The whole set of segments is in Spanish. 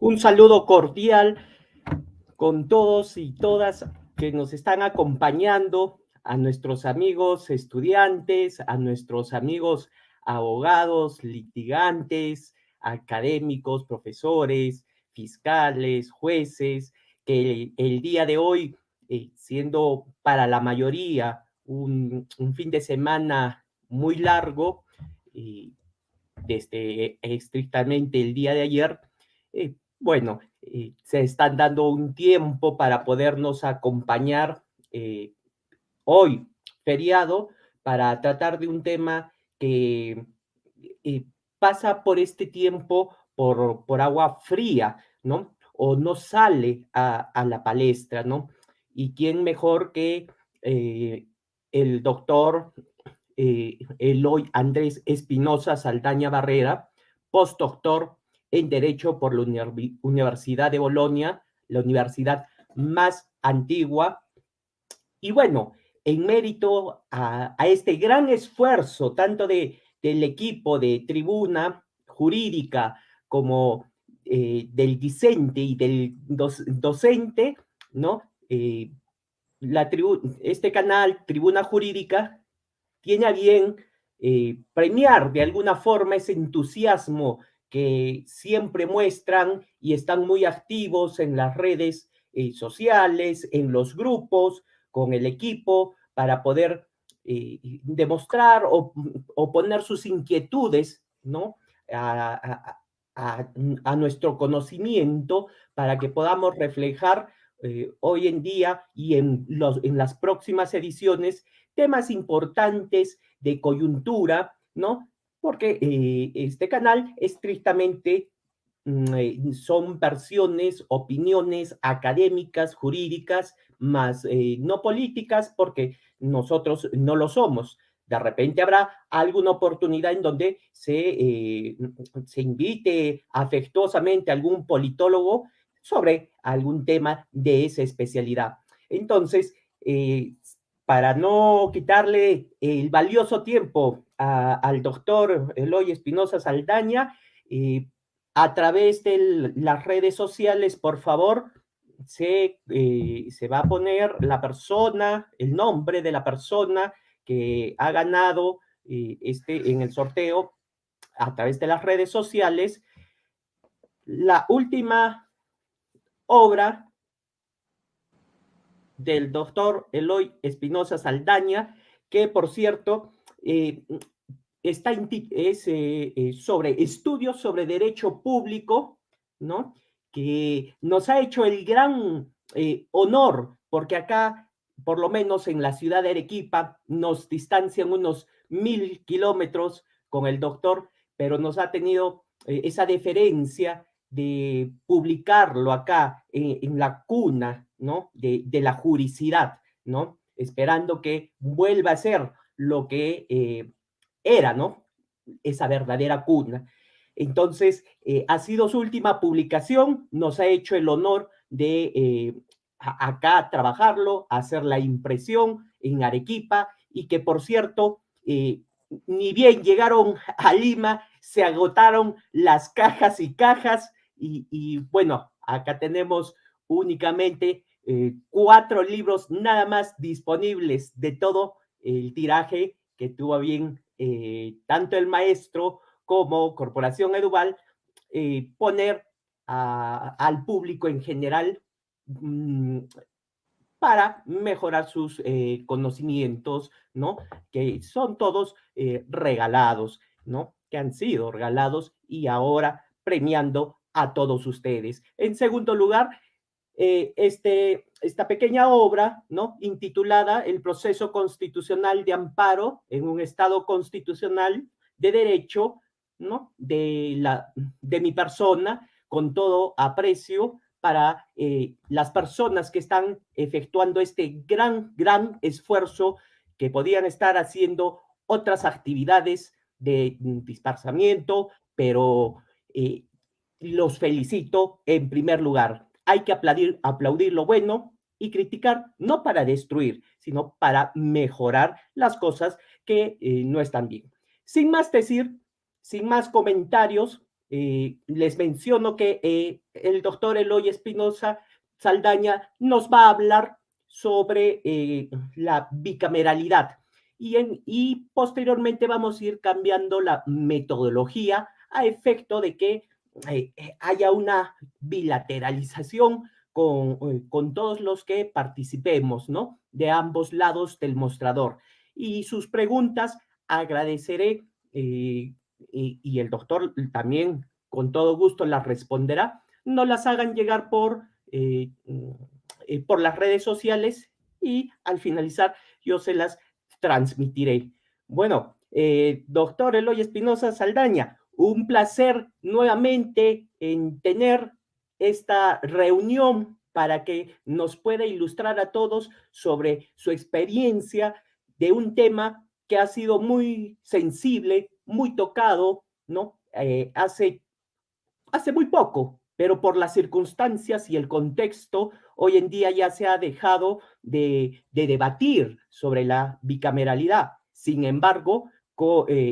Un saludo cordial con todos y todas que nos están acompañando, a nuestros amigos estudiantes, a nuestros amigos abogados, litigantes, académicos, profesores, fiscales, jueces, que el día de hoy, siendo para la mayoría un fin de semana muy largo, y desde estrictamente el día de ayer, bueno, se están dando un tiempo para podernos acompañar hoy, feriado, para tratar de un tema que eh, pasa por este tiempo por agua fría, ¿no? O no sale a la palestra, ¿no? Y quién mejor que eh, el doctor Eloy Andrés Espinosa Saldaña Barrera, postdoctor en Derecho por la Universidad de Bolonia, la universidad más antigua. Y bueno, en mérito a este gran esfuerzo, tanto del equipo de tribuna jurídica como del discente y del docente, ¿no? Este canal, Tribuna Jurídica, tiene a bien premiar de alguna forma ese entusiasmo que siempre muestran y están muy activos en las redes sociales, en los grupos, con el equipo, para poder demostrar o poner sus inquietudes, ¿no? A, a, a nuestro conocimiento para que podamos reflejar hoy en día y en las próximas ediciones temas importantes de coyuntura, ¿no? Porque este canal estrictamente son versiones, opiniones académicas, jurídicas, más no políticas, porque nosotros no lo somos. De repente habrá alguna oportunidad en donde se invite afectuosamente a algún politólogo sobre algún tema de esa especialidad. Entonces, para no quitarle el valioso tiempo al doctor Eloy Espinosa Saldaña, a través de las redes sociales, por favor, se va a poner la persona, el nombre de la persona que ha ganado en el sorteo a través de las redes sociales, la última obra del doctor Eloy Espinosa Saldaña, que por cierto es sobre estudios sobre derecho público, ¿no? Que nos ha hecho el gran honor, porque acá, por lo menos en la ciudad de Arequipa, nos distancian unos 1000 kilómetros con el doctor, pero nos ha tenido esa deferencia de publicarlo acá en la cuna, ¿no? De la juricidad, ¿no? Esperando que vuelva a ser lo que era, ¿no? Esa verdadera cuna. Entonces, ha sido su última publicación, nos ha hecho el honor de acá trabajarlo, hacer la impresión en Arequipa y que, por cierto, ni bien llegaron a Lima, se agotaron las cajas y cajas y bueno, acá tenemos únicamente 4 libros nada más disponibles de todo el tiraje que tuvo bien tanto el maestro como Corporación Eduval poner al público en general mmm, para mejorar sus conocimientos, ¿no? Que son todos regalados, ¿no? Que han sido regalados y ahora premiando a todos ustedes. En segundo lugar, esta pequeña obra, ¿no? Intitulada El proceso constitucional de amparo en un Estado constitucional de derecho, ¿no? De mi persona, con todo aprecio para las personas que están efectuando este gran esfuerzo que podían estar haciendo otras actividades de dispersamiento, pero eh, los felicito en primer lugar. Hay que aplaudir lo bueno y criticar no para destruir, sino para mejorar las cosas que no están bien. Sin más decir, sin más comentarios, les menciono que el doctor Eloy Espinosa Saldaña nos va a hablar sobre la bicameralidad y posteriormente vamos a ir cambiando la metodología a efecto de que haya una bilateralización con todos los que participemos, ¿no? De ambos lados del mostrador. Y sus preguntas agradeceré y el doctor también con todo gusto las responderá. No las hagan llegar por las redes sociales y al finalizar yo se las transmitiré. Bueno, doctor Eloy Espinosa Saldaña, un placer nuevamente en tener esta reunión para que nos pueda ilustrar a todos sobre su experiencia de un tema que ha sido muy sensible, muy tocado, ¿no? Hace muy poco, pero por las circunstancias y el contexto, hoy en día ya se ha dejado de debatir sobre la bicameralidad. Sin embargo,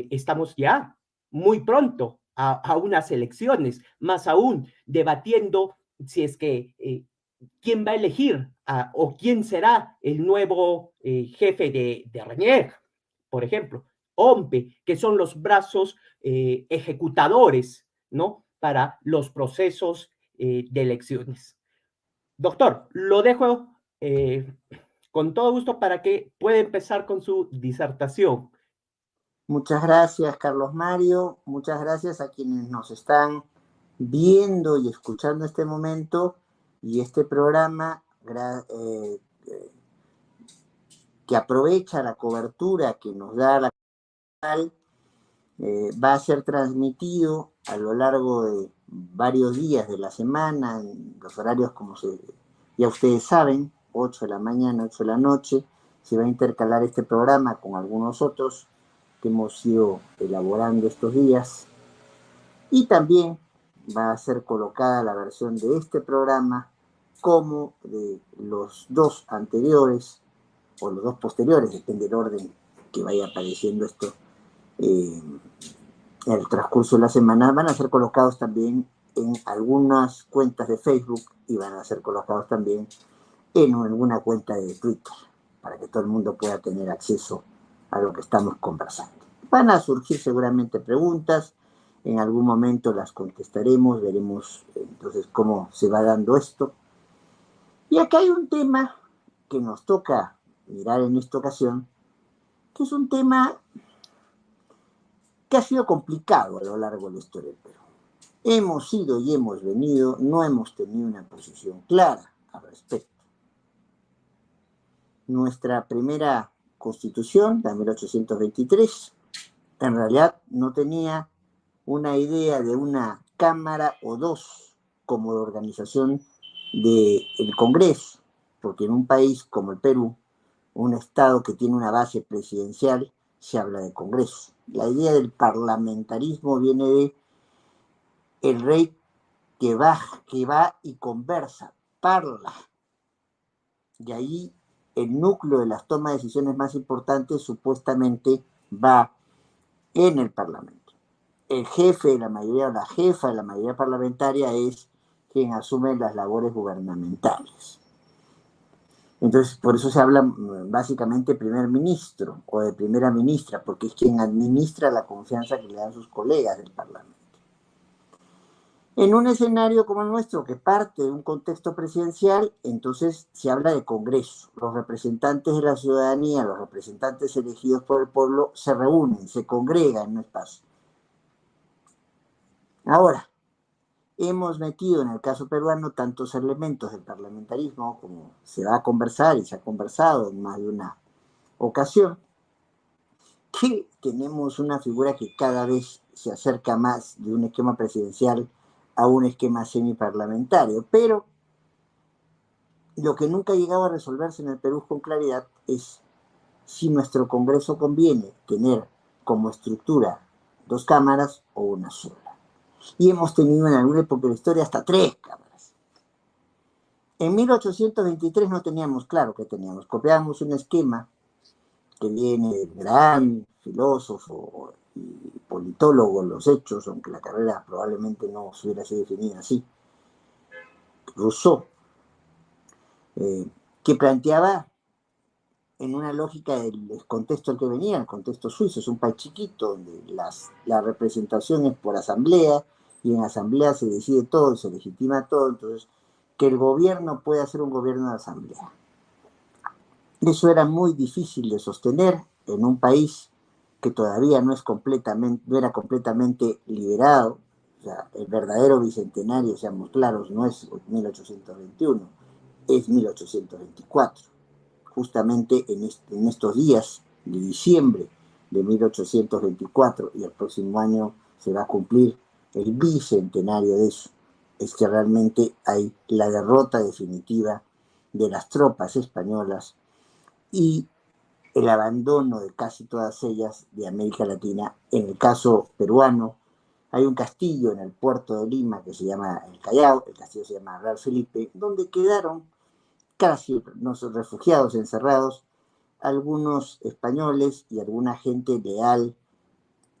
estamos ya muy pronto a unas elecciones, más aún debatiendo si es que quién va a elegir o quién será el nuevo jefe de RENIEC, por ejemplo, OMPE, que son los brazos ejecutadores, ¿no? Para los procesos de elecciones. Doctor, lo dejo con todo gusto para que pueda empezar con su disertación. Muchas gracias, Carlos Mario. Muchas gracias a quienes nos están viendo y escuchando este momento y este programa que aprovecha la cobertura que nos da la canal. Va a ser transmitido a lo largo de varios días de la semana, en los horarios como ya ustedes saben, 8 de la mañana, 8 de la noche. Se va a intercalar este programa con algunos otros que hemos ido elaborando estos días. Y también va a ser colocada la versión de este programa como de los dos anteriores o los dos posteriores, depende del orden que vaya apareciendo esto. En el transcurso de la semana van a ser colocados también en algunas cuentas de Facebook y van a ser colocados también en alguna cuenta de Twitter para que todo el mundo pueda tener acceso a lo que estamos conversando. Van a surgir seguramente preguntas, en algún momento las contestaremos, veremos entonces cómo se va dando esto. Y acá hay un tema que nos toca mirar en esta ocasión, que es un tema que ha sido complicado a lo largo de la historia del Perú. Hemos ido y hemos venido, no hemos tenido una posición clara al respecto. Nuestra primera constitución, la 1823, en realidad no tenía una idea de una cámara o dos como de organización del Congreso, porque en un país como el Perú, un estado que tiene una base presidencial, se habla de Congreso. La idea del parlamentarismo viene de el rey que va y conversa, parla. Y ahí el núcleo de las tomas de decisiones más importantes supuestamente va en el Parlamento. El jefe de la mayoría o la jefa de la mayoría parlamentaria es quien asume las labores gubernamentales. Entonces, por eso se habla básicamente de primer ministro o de primera ministra, porque es quien administra la confianza que le dan sus colegas del Parlamento. En un escenario como el nuestro, que parte de un contexto presidencial, entonces se habla de Congreso. Los representantes de la ciudadanía, los representantes elegidos por el pueblo, se reúnen, se congregan en un espacio. Ahora, hemos metido en el caso peruano tantos elementos del parlamentarismo como se va a conversar y se ha conversado en más de una ocasión, que tenemos una figura que cada vez se acerca más de un esquema presidencial a un esquema semiparlamentario. Pero lo que nunca ha llegado a resolverse en el Perú con claridad es si nuestro Congreso conviene tener como estructura dos cámaras o una sola. Y hemos tenido en alguna época de la historia hasta tres cámaras. En 1823 no teníamos claro qué teníamos. Copiábamos un esquema que viene del gran filósofo politólogo los hechos, aunque la carrera probablemente no hubiera sido definida así, Rousseau, que planteaba en una lógica del contexto al que venía, el contexto suizo, es un país chiquito donde la representación es por asamblea y en asamblea se decide todo, se legitima todo, entonces que el gobierno pueda ser un gobierno de asamblea. Eso era muy difícil de sostener en un país que todavía no era completamente liberado. O sea, el verdadero bicentenario, seamos claros, no es 1821, es 1824. Justamente en estos días de diciembre de 1824, y el próximo año se va a cumplir el bicentenario de eso, es que realmente hay la derrota definitiva de las tropas españolas y el abandono de casi todas ellas de América Latina. En el caso peruano, hay un castillo en el puerto de Lima que se llama el Callao, el castillo se llama Real Felipe, donde quedaron casi los refugiados encerrados, algunos españoles y alguna gente leal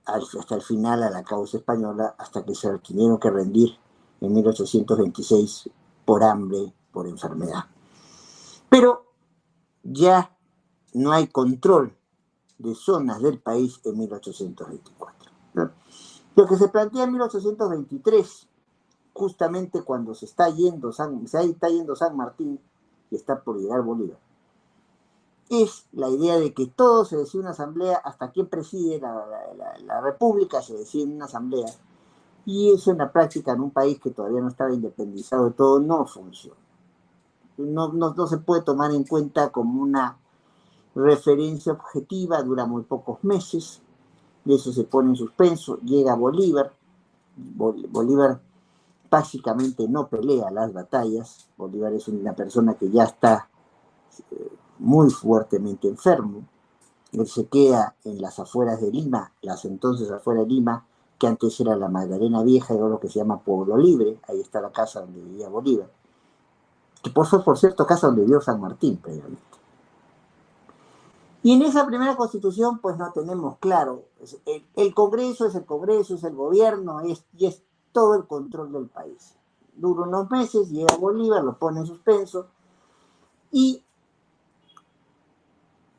hasta el final a la causa española, hasta que se tuvieron que rendir en 1826 por hambre, por enfermedad. Pero ya no hay control de zonas del país en 1824. ¿No? Lo que se plantea en 1823, justamente cuando se está yendo San Martín y está por llegar Bolívar, es la idea de que todo se decide en una asamblea, hasta quien preside la república se decide en una asamblea, y eso en la práctica en un país que todavía no estaba independizado de todo no funciona. No se puede tomar en cuenta como una referencia objetiva, dura muy pocos meses, y eso se pone en suspenso, llega Bolívar, Bolívar básicamente no pelea las batallas, Bolívar es una persona que ya está muy fuertemente enfermo, él se queda en las afueras de Lima, las entonces afueras de Lima, que antes era la Magdalena Vieja, era lo que se llama Pueblo Libre, ahí está la casa donde vivía Bolívar, que por cierto, casa donde vivió San Martín previamente. Y en esa primera constitución, pues no tenemos claro, el Congreso es el Congreso, es el gobierno, y es todo el control del país. Dura unos meses, llega Bolívar, lo pone en suspenso, y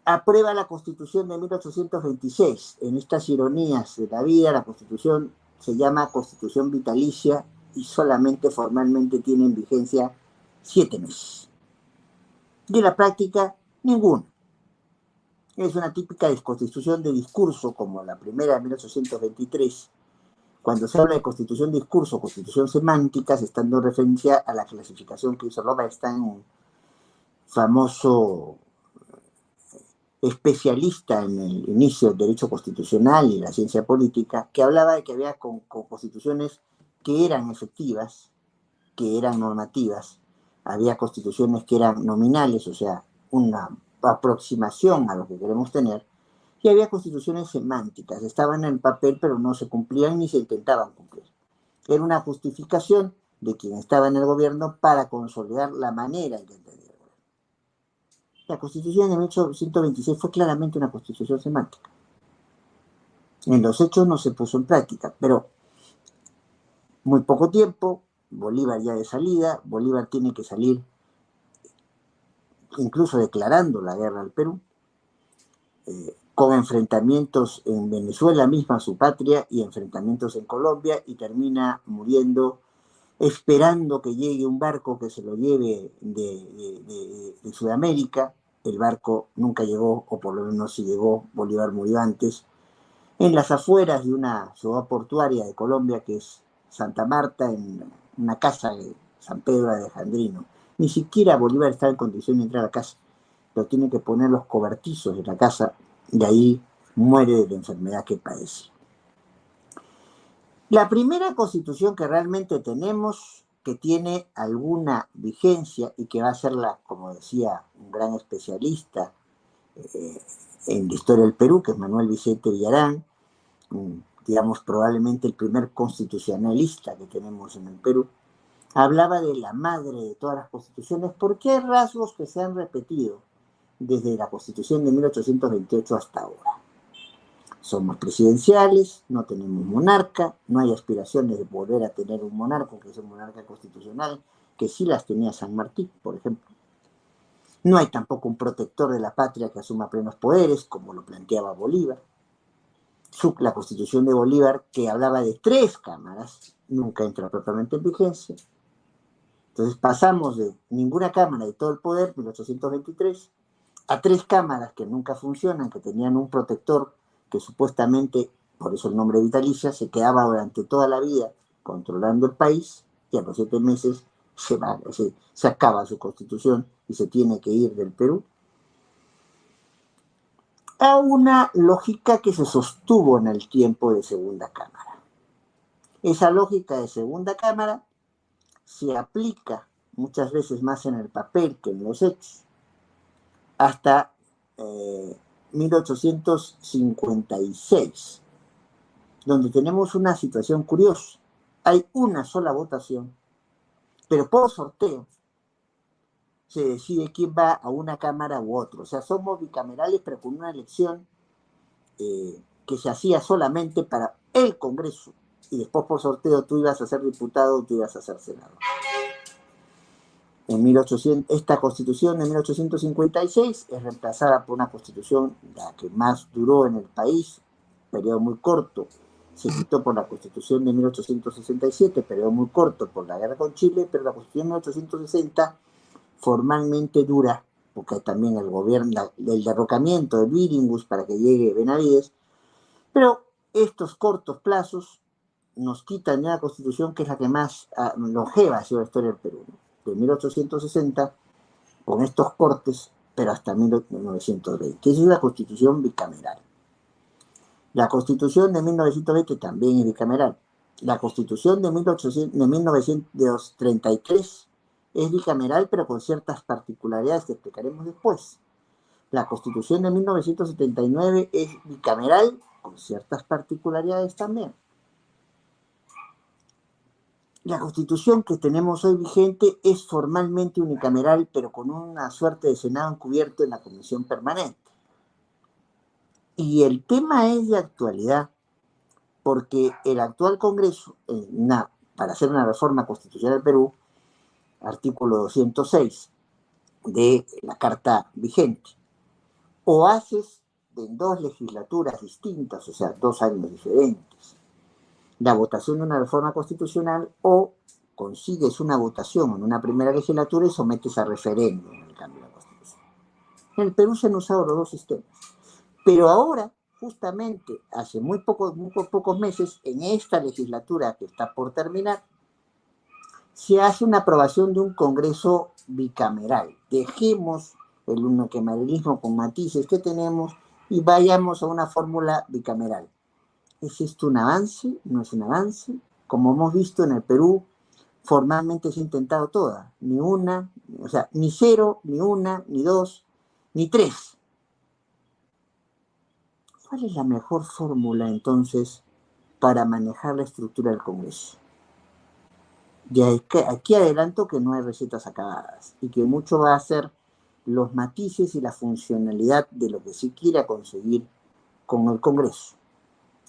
aprueba la Constitución de 1826. En estas ironías de la vida, la Constitución se llama Constitución Vitalicia y solamente formalmente tiene vigencia 7 meses. Y en la práctica, ninguno. Es una típica constitución de discurso, como la primera de 1823. Cuando se habla de constitución de discurso, constitución semántica, se está dando referencia a la clasificación que hizo Lowenstein, un famoso especialista en el inicio del derecho constitucional y la ciencia política, que hablaba de que había constituciones que eran efectivas, que eran normativas, había constituciones que eran nominales, o sea, una aproximación a lo que queremos tener, y había constituciones semánticas, estaban en el papel pero no se cumplían ni se intentaban cumplir. Era una justificación de quien estaba en el gobierno para consolidar la manera en que entendía el gobierno. La Constitución de 1826 fue claramente una constitución semántica. En los hechos no se puso en práctica, pero muy poco tiempo, Bolívar ya de salida, Bolívar tiene que salir incluso declarando la guerra al Perú, con enfrentamientos en Venezuela misma, su patria, y enfrentamientos en Colombia, y termina muriendo esperando que llegue un barco que se lo lleve de Sudamérica. El barco nunca llegó, o por lo menos si llegó, Bolívar murió antes, en las afueras de una ciudad portuaria de Colombia que es Santa Marta, en una casa de San Pedro de Alejandrino. Ni siquiera Bolívar está en condición de entrar a la casa, pero tiene que poner los cobertizos de la casa y ahí muere de la enfermedad que padece. La primera constitución que realmente tenemos, que tiene alguna vigencia y que va a ser como decía un gran especialista en la historia del Perú, que es Manuel Vicente Villarán, digamos probablemente el primer constitucionalista que tenemos en el Perú, hablaba de la madre de todas las constituciones porque hay rasgos que se han repetido desde la Constitución de 1828 hasta ahora. somos presidenciales, no tenemos monarca, no hay aspiraciones de volver a tener un monarca, que es un monarca constitucional, que sí las tenía San Martín, por ejemplo. No hay tampoco un protector de la patria que asuma plenos poderes, como lo planteaba Bolívar. La Constitución de Bolívar, que hablaba de 3 cámaras, nunca entra propiamente en vigencia. Entonces pasamos de ninguna cámara de todo el poder, 1823, a 3 cámaras que nunca funcionan, que tenían un protector que supuestamente, por eso el nombre vitalicia, se quedaba durante toda la vida controlando el país, y a los 7 meses se acaba su constitución y se tiene que ir del Perú, a una lógica que se sostuvo en el tiempo de Segunda Cámara. Esa lógica de Segunda Cámara se aplica muchas veces más en el papel que en los hechos, hasta 1856, donde tenemos una situación curiosa. Hay una sola votación, pero por sorteo se decide quién va a una cámara u otra. O sea, somos bicamerales, pero con una elección que se hacía solamente para el Congreso, y después por sorteo tú ibas a ser diputado o tú ibas a ser senador. Esta constitución de 1856 es reemplazada por una constitución, la que más duró en el país, periodo muy corto. Se quitó por la constitución de 1867, periodo muy corto por la guerra con Chile, pero la constitución de 1860 formalmente dura, porque hay también el gobierno, el derrocamiento de Biringus para que llegue Benavides, pero estos cortos plazos nos quitan ya la constitución que es la que más longeva ha sido la historia del Perú, ¿no? De 1860, con estos cortes, pero hasta 1920. Esa es la constitución bicameral. La constitución de 1920 también es bicameral. La constitución de 1933 es bicameral, pero con ciertas particularidades que explicaremos después. La constitución de 1979 es bicameral, con ciertas particularidades también. La constitución que tenemos hoy vigente es formalmente unicameral, pero con una suerte de Senado encubierto en la Comisión Permanente. Y el tema es de actualidad, porque el actual Congreso, para hacer una reforma constitucional del Perú, artículo 206 de la Carta vigente, o haces en 2 legislaturas distintas, o sea, 2 años diferentes, la votación de una reforma constitucional, o consigues una votación en una primera legislatura y sometes a referéndum el cambio de la Constitución. En el Perú se han usado los 2 sistemas. Pero ahora, justamente, hace muy pocos meses, en esta legislatura que está por terminar, se hace una aprobación de un Congreso bicameral. Dejemos el unicameralismo con matices que tenemos y vayamos a una fórmula bicameral. ¿Es esto un avance? ¿No es un avance? Como hemos visto en el Perú, formalmente se ha intentado toda. Ni una, o sea, ni 0, ni 1, ni 2, ni 3. ¿Cuál es la mejor fórmula entonces para manejar la estructura del Congreso? Y aquí adelanto que no hay recetas acabadas y que mucho va a ser los matices y la funcionalidad de lo que se quiera conseguir con el Congreso.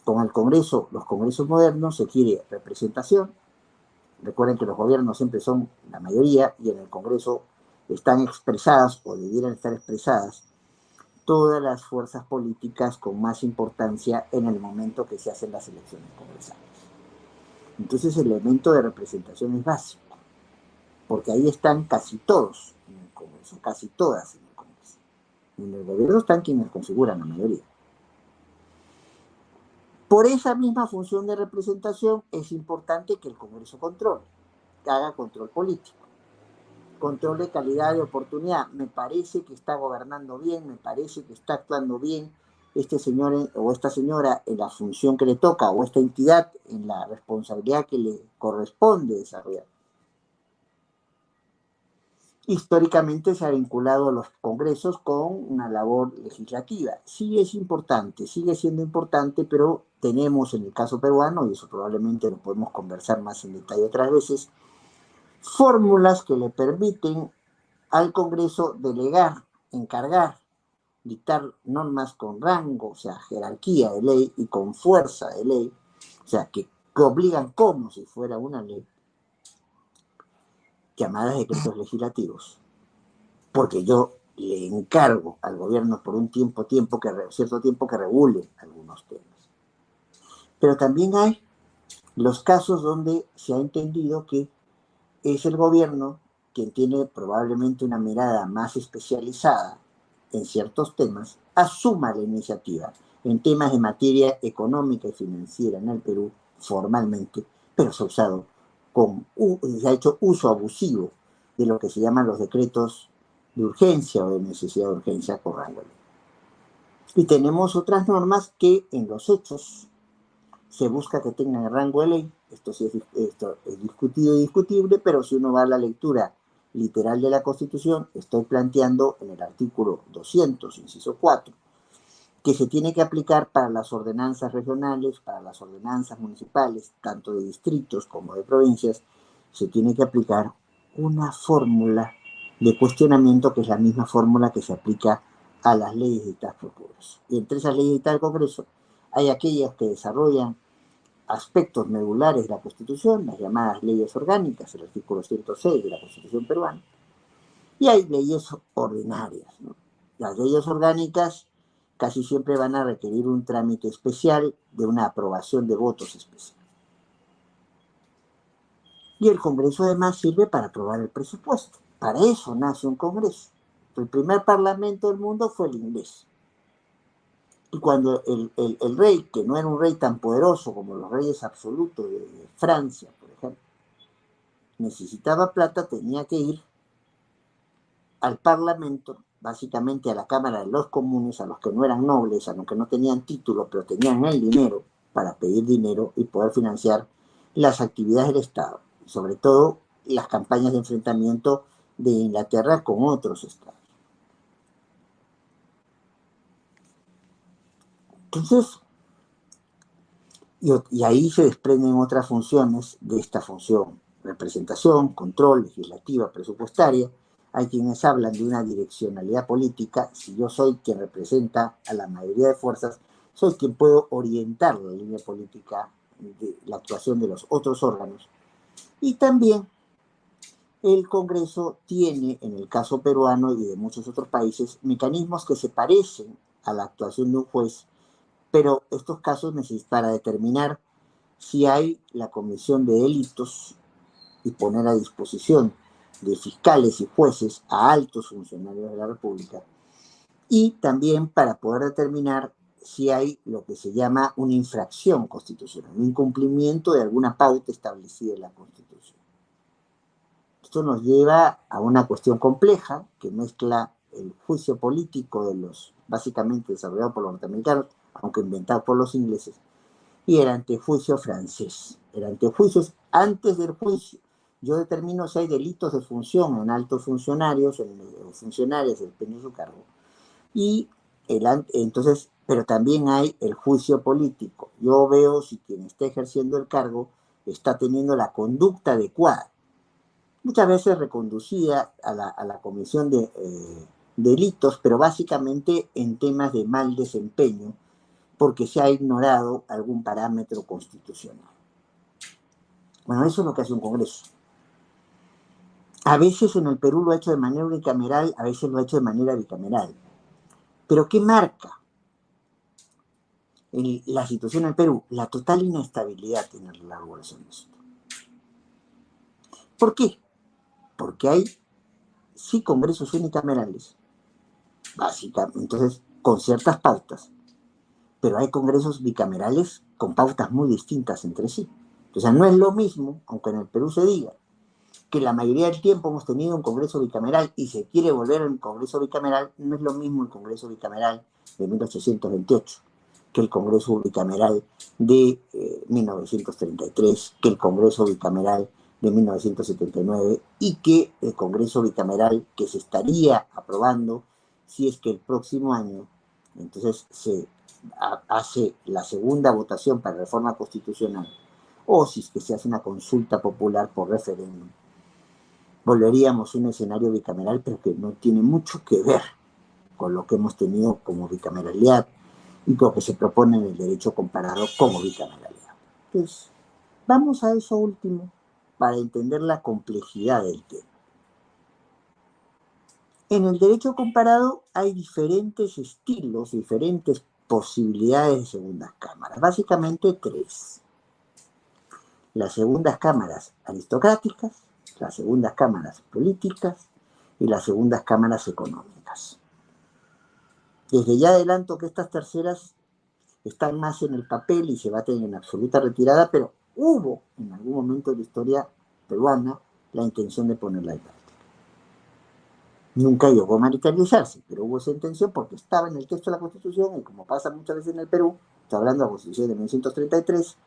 Con el Congreso, los congresos modernos, se quiere representación. Recuerden que los gobiernos siempre son la mayoría y en el Congreso están expresadas o debieran estar expresadas todas las fuerzas políticas con más importancia en el momento que se hacen las elecciones congresales. Entonces el elemento de representación es básico, porque ahí están casi todos en el Congreso, casi todas en el Congreso. En el gobierno están quienes configuran la mayoría. Por esa misma función de representación es importante que el Congreso controle, que haga control político, control de calidad de oportunidad. Me parece que está gobernando bien, me parece que está actuando bien este señor o esta señora en la función que le toca, o esta entidad en la responsabilidad que le corresponde desarrollar. Históricamente se ha vinculado a los congresos con una labor legislativa. Sí es importante, sigue siendo importante, pero tenemos en el caso peruano, y eso probablemente lo podemos conversar más en detalle otras veces, fórmulas que le permiten al Congreso delegar, encargar dictar normas con rango, o sea, jerarquía de ley y con fuerza de ley, o sea, que obligan como si fuera una ley, llamadas decretos legislativos, porque yo le encargo al gobierno por un cierto tiempo que regule algunos temas. Pero también hay los casos donde se ha entendido que es el gobierno quien tiene probablemente una mirada más especializada en ciertos temas, asuma la iniciativa en temas de materia económica y financiera en el Perú formalmente, pero se ha hecho uso abusivo de lo que se llaman los decretos de urgencia o de necesidad de urgencia con rango de ley. Y tenemos otras normas que en los hechos se busca que tengan el rango de ley. Esto es discutido y discutible, pero si uno va a la lectura literal de la Constitución, estoy planteando en el artículo 200, inciso 4, que se tiene que aplicar para las ordenanzas regionales, para las ordenanzas municipales, tanto de distritos como de provincias, se tiene que aplicar una fórmula de cuestionamiento que es la misma fórmula que se aplica a las leyes dictadas por Congreso. Y entre esas leyes dictadas por Congreso hay aquellas que desarrollan aspectos medulares de la Constitución, las llamadas leyes orgánicas, el artículo 106 de la Constitución peruana, y hay leyes ordinarias, ¿no? Las leyes orgánicas casi siempre van a requerir un trámite especial de una aprobación de votos especial. Y el Congreso además sirve para aprobar el presupuesto. Para eso nace un Congreso. El primer parlamento del mundo fue el inglés. Y cuando el rey, que no era un rey tan poderoso como los reyes absolutos de Francia, por ejemplo, necesitaba plata, tenía que ir al Parlamento, básicamente a la Cámara de los Comunes, a los que no eran nobles, a los que no tenían título, pero tenían el dinero para pedir dinero y poder financiar las actividades del Estado, sobre todo las campañas de enfrentamiento de Inglaterra con otros estados. Entonces, y ahí se desprenden otras funciones de esta función: representación, control, legislativa, presupuestaria. Hay quienes hablan de una direccionalidad política. Si yo soy quien representa a la mayoría de fuerzas, soy quien puedo orientar la línea política de la actuación de los otros órganos. Y también el Congreso tiene, en el caso peruano y de muchos otros países, mecanismos que se parecen a la actuación de un juez, pero estos casos necesitan, para determinar si hay la comisión de delitos y poner a disposición de fiscales y jueces a altos funcionarios de la República, y también para poder determinar si hay lo que se llama una infracción constitucional, un incumplimiento de alguna pauta establecida en la Constitución. Esto nos lleva a una cuestión compleja que mezcla el juicio político de los, básicamente desarrollado por los norteamericanos, aunque inventado por los ingleses, y el antejuicio francés. El antejuicio es antes del juicio. Yo determino si hay delitos de función en altos funcionarios, en funcionarios, depende de su cargo. Y entonces, pero también hay el juicio político. Yo veo si quien está ejerciendo el cargo está teniendo la conducta adecuada, muchas veces reconducida a la comisión de delitos, pero básicamente en temas de mal desempeño, porque se ha ignorado algún parámetro constitucional. Bueno, eso es lo que hace un Congreso. A veces en el Perú lo ha hecho de manera unicameral, a veces lo ha hecho de manera bicameral. ¿Pero qué marca la situación en el Perú? La total inestabilidad en la elaboración de esto. ¿Por qué? Porque hay sí congresos unicamerales, básicamente, entonces con ciertas pautas, pero hay congresos bicamerales con pautas muy distintas entre sí. O sea, no es lo mismo, aunque en el Perú se diga que la mayoría del tiempo hemos tenido un congreso bicameral y se quiere volver a un congreso bicameral, no es lo mismo el congreso bicameral de 1828 que el congreso bicameral de 1933, que el congreso bicameral de 1979 y que el congreso bicameral que se estaría aprobando si es que el próximo año entonces se hace la segunda votación para reforma constitucional, o si es que se hace una consulta popular por referéndum. Volveríamos a un escenario bicameral, pero que no tiene mucho que ver con lo que hemos tenido como bicameralidad y con lo que se propone en el derecho comparado como bicameralidad. Entonces, vamos a eso último para entender la complejidad del tema. En el derecho comparado hay diferentes estilos, diferentes posibilidades de segundas cámaras, básicamente tres. Las segundas cámaras aristocráticas, las segundas cámaras políticas y las segundas cámaras económicas. Desde ya adelanto que estas terceras están más en el papel y se baten en absoluta retirada, pero hubo en algún momento de la historia peruana la intención de ponerla en práctica. Nunca llegó a materializarse, pero hubo esa intención porque estaba en el texto de la Constitución y como pasa muchas veces en el Perú, estoy hablando de la Constitución de 1933,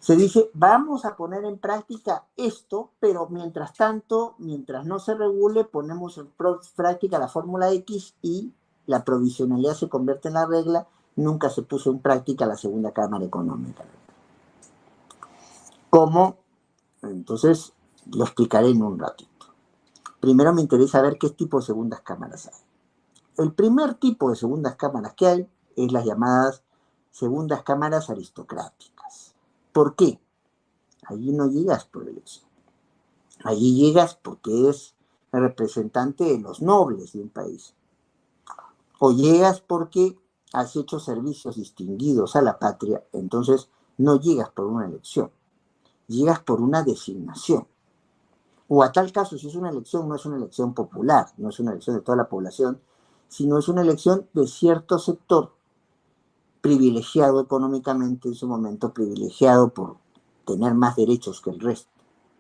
se dice, vamos a poner en práctica esto, pero mientras tanto, mientras no se regule, ponemos en práctica la fórmula X y la provisionalidad se convierte en la regla. Nunca se puso en práctica la segunda cámara económica. ¿Cómo? Entonces, lo explicaré en un ratito. Primero me interesa ver qué tipo de segundas cámaras hay. El primer tipo de segundas cámaras que hay es las llamadas segundas cámaras aristocráticas. ¿Por qué? Allí no llegas por elección. Allí llegas porque eres el representante de los nobles de un país. O llegas porque has hecho servicios distinguidos a la patria, entonces no llegas por una elección, llegas por una designación. O a tal caso, si es una elección, no es una elección popular, no es una elección de toda la población, sino es una elección de cierto sector privilegiado económicamente en su momento, privilegiado por tener más derechos que el resto.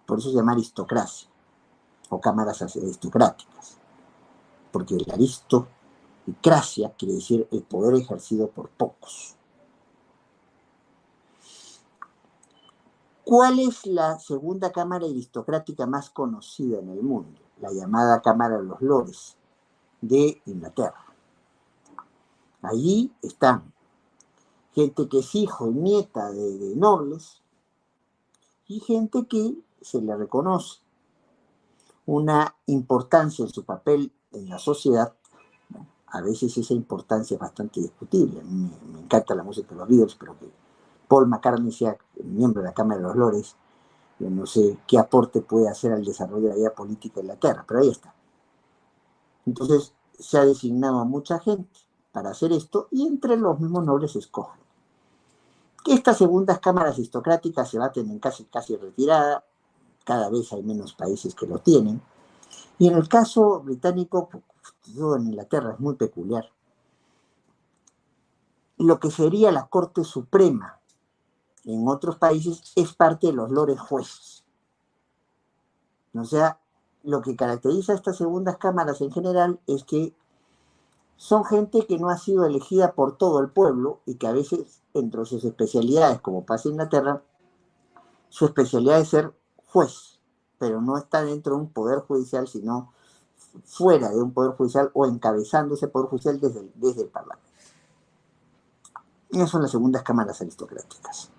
Por eso se llama aristocracia o cámaras aristocráticas, porque el aristocracia quiere decir el poder ejercido por pocos. ¿Cuál es la segunda cámara aristocrática más conocida en el mundo? La llamada Cámara de los Lores de Inglaterra. Allí están gente que es hijo y nieta de nobles y gente que se le reconoce una importancia en su papel en la sociedad. Bueno, a veces esa importancia es bastante discutible. A mí me encanta la música de los Beatles, pero que Paul McCartney sea miembro de la Cámara de los Lores, yo no sé qué aporte puede hacer al desarrollo de la vida política de Inglaterra, pero ahí está. Entonces se ha designado a mucha gente para hacer esto y entre los mismos nobles se escogen. Estas segundas cámaras aristocráticas se baten en casi retirada, cada vez hay menos países que lo tienen, y en el caso británico, todo en Inglaterra es muy peculiar, lo que sería la Corte Suprema en otros países es parte de los lores jueces. O sea, lo que caracteriza a estas segundas cámaras en general es que son gente que no ha sido elegida por todo el pueblo y que a veces, entre sus especialidades, como pasa en Inglaterra, su especialidad es ser juez, pero no está dentro de un poder judicial, sino fuera de un poder judicial o encabezando ese poder judicial desde el Parlamento. Esas son las segundas cámaras aristocráticas.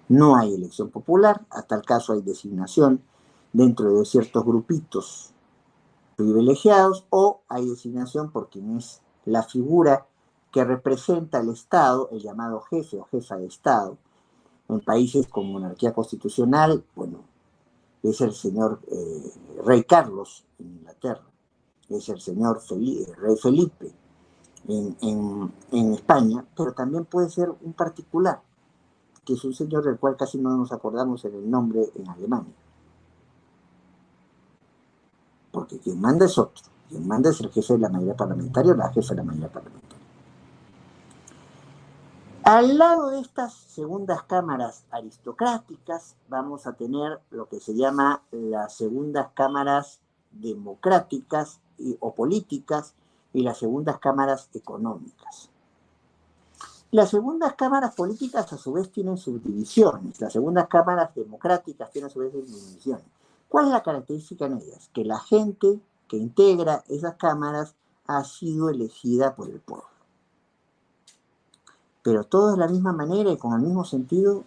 No hay elección popular, a tal caso hay designación dentro de ciertos grupitos privilegiados o hay designación por quien es la figura que representa al Estado, el llamado jefe o jefa de Estado. En países con monarquía constitucional, bueno, es el señor Rey Carlos en Inglaterra, es el señor Rey Felipe en España, pero también puede ser un particular, que es un señor del cual casi no nos acordamos en el nombre en Alemania. Porque quien manda es otro, quien manda es el jefe de la mayoría parlamentaria o la jefa de la mayoría parlamentaria. Al lado de estas segundas cámaras aristocráticas vamos a tener lo que se llama las segundas cámaras democráticas o políticas y las segundas cámaras económicas. Las segundas cámaras políticas a su vez tienen subdivisiones, las segundas cámaras democráticas tienen a su vez subdivisiones. ¿Cuál es la característica en ellas? Que la gente que integra esas cámaras ha sido elegida por el pueblo. Pero todo de la misma manera y con el mismo sentido,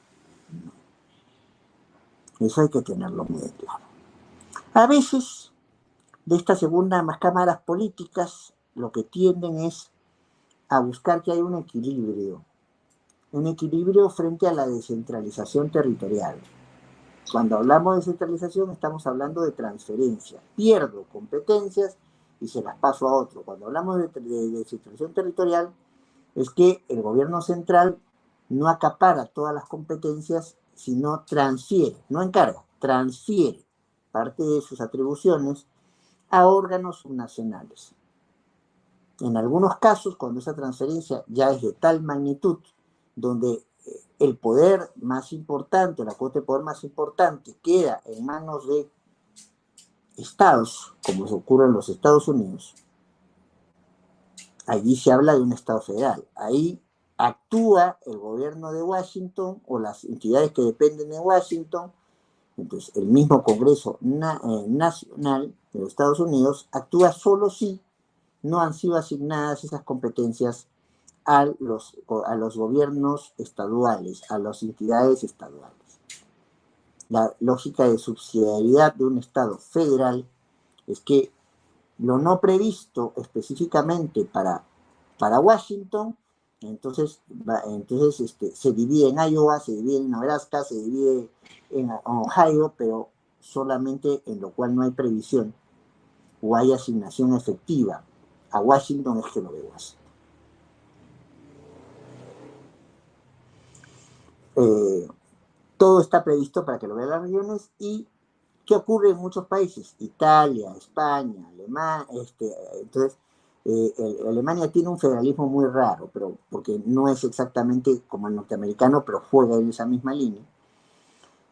no. Eso hay que tenerlo muy claro. A veces de estas segundas cámaras políticas lo que tienden es a buscar que haya un equilibrio frente a la descentralización territorial. Cuando hablamos de descentralización estamos hablando de transferencia. Pierdo competencias y se las paso a otro. Cuando hablamos de descentralización territorial es que el gobierno central no acapara todas las competencias, sino transfiere, no encarga, transfiere parte de sus atribuciones a órganos subnacionales. En algunos casos, cuando esa transferencia ya es de tal magnitud, donde el poder más importante, la cuota de poder más importante queda en manos de estados, como se ocurre en los Estados Unidos, allí se habla de un estado federal. Ahí actúa el gobierno de Washington o las entidades que dependen de Washington. Entonces, el mismo Congreso Nacional de los Estados Unidos actúa solo si no han sido asignadas esas competencias a los gobiernos estaduales, a las entidades estaduales. La lógica de subsidiariedad de un Estado federal es que lo no previsto específicamente para Washington, entonces se divide en Iowa, se divide en Nebraska, se divide en Ohio, pero solamente en lo cual no hay previsión o hay asignación efectiva. A Washington es que lo de Washington. Todo está previsto para que lo vean las regiones. ¿Y qué ocurre en muchos países? Italia, España, Alemania. Entonces, Alemania tiene un federalismo muy raro, pero porque no es exactamente como el norteamericano, pero juega en esa misma línea.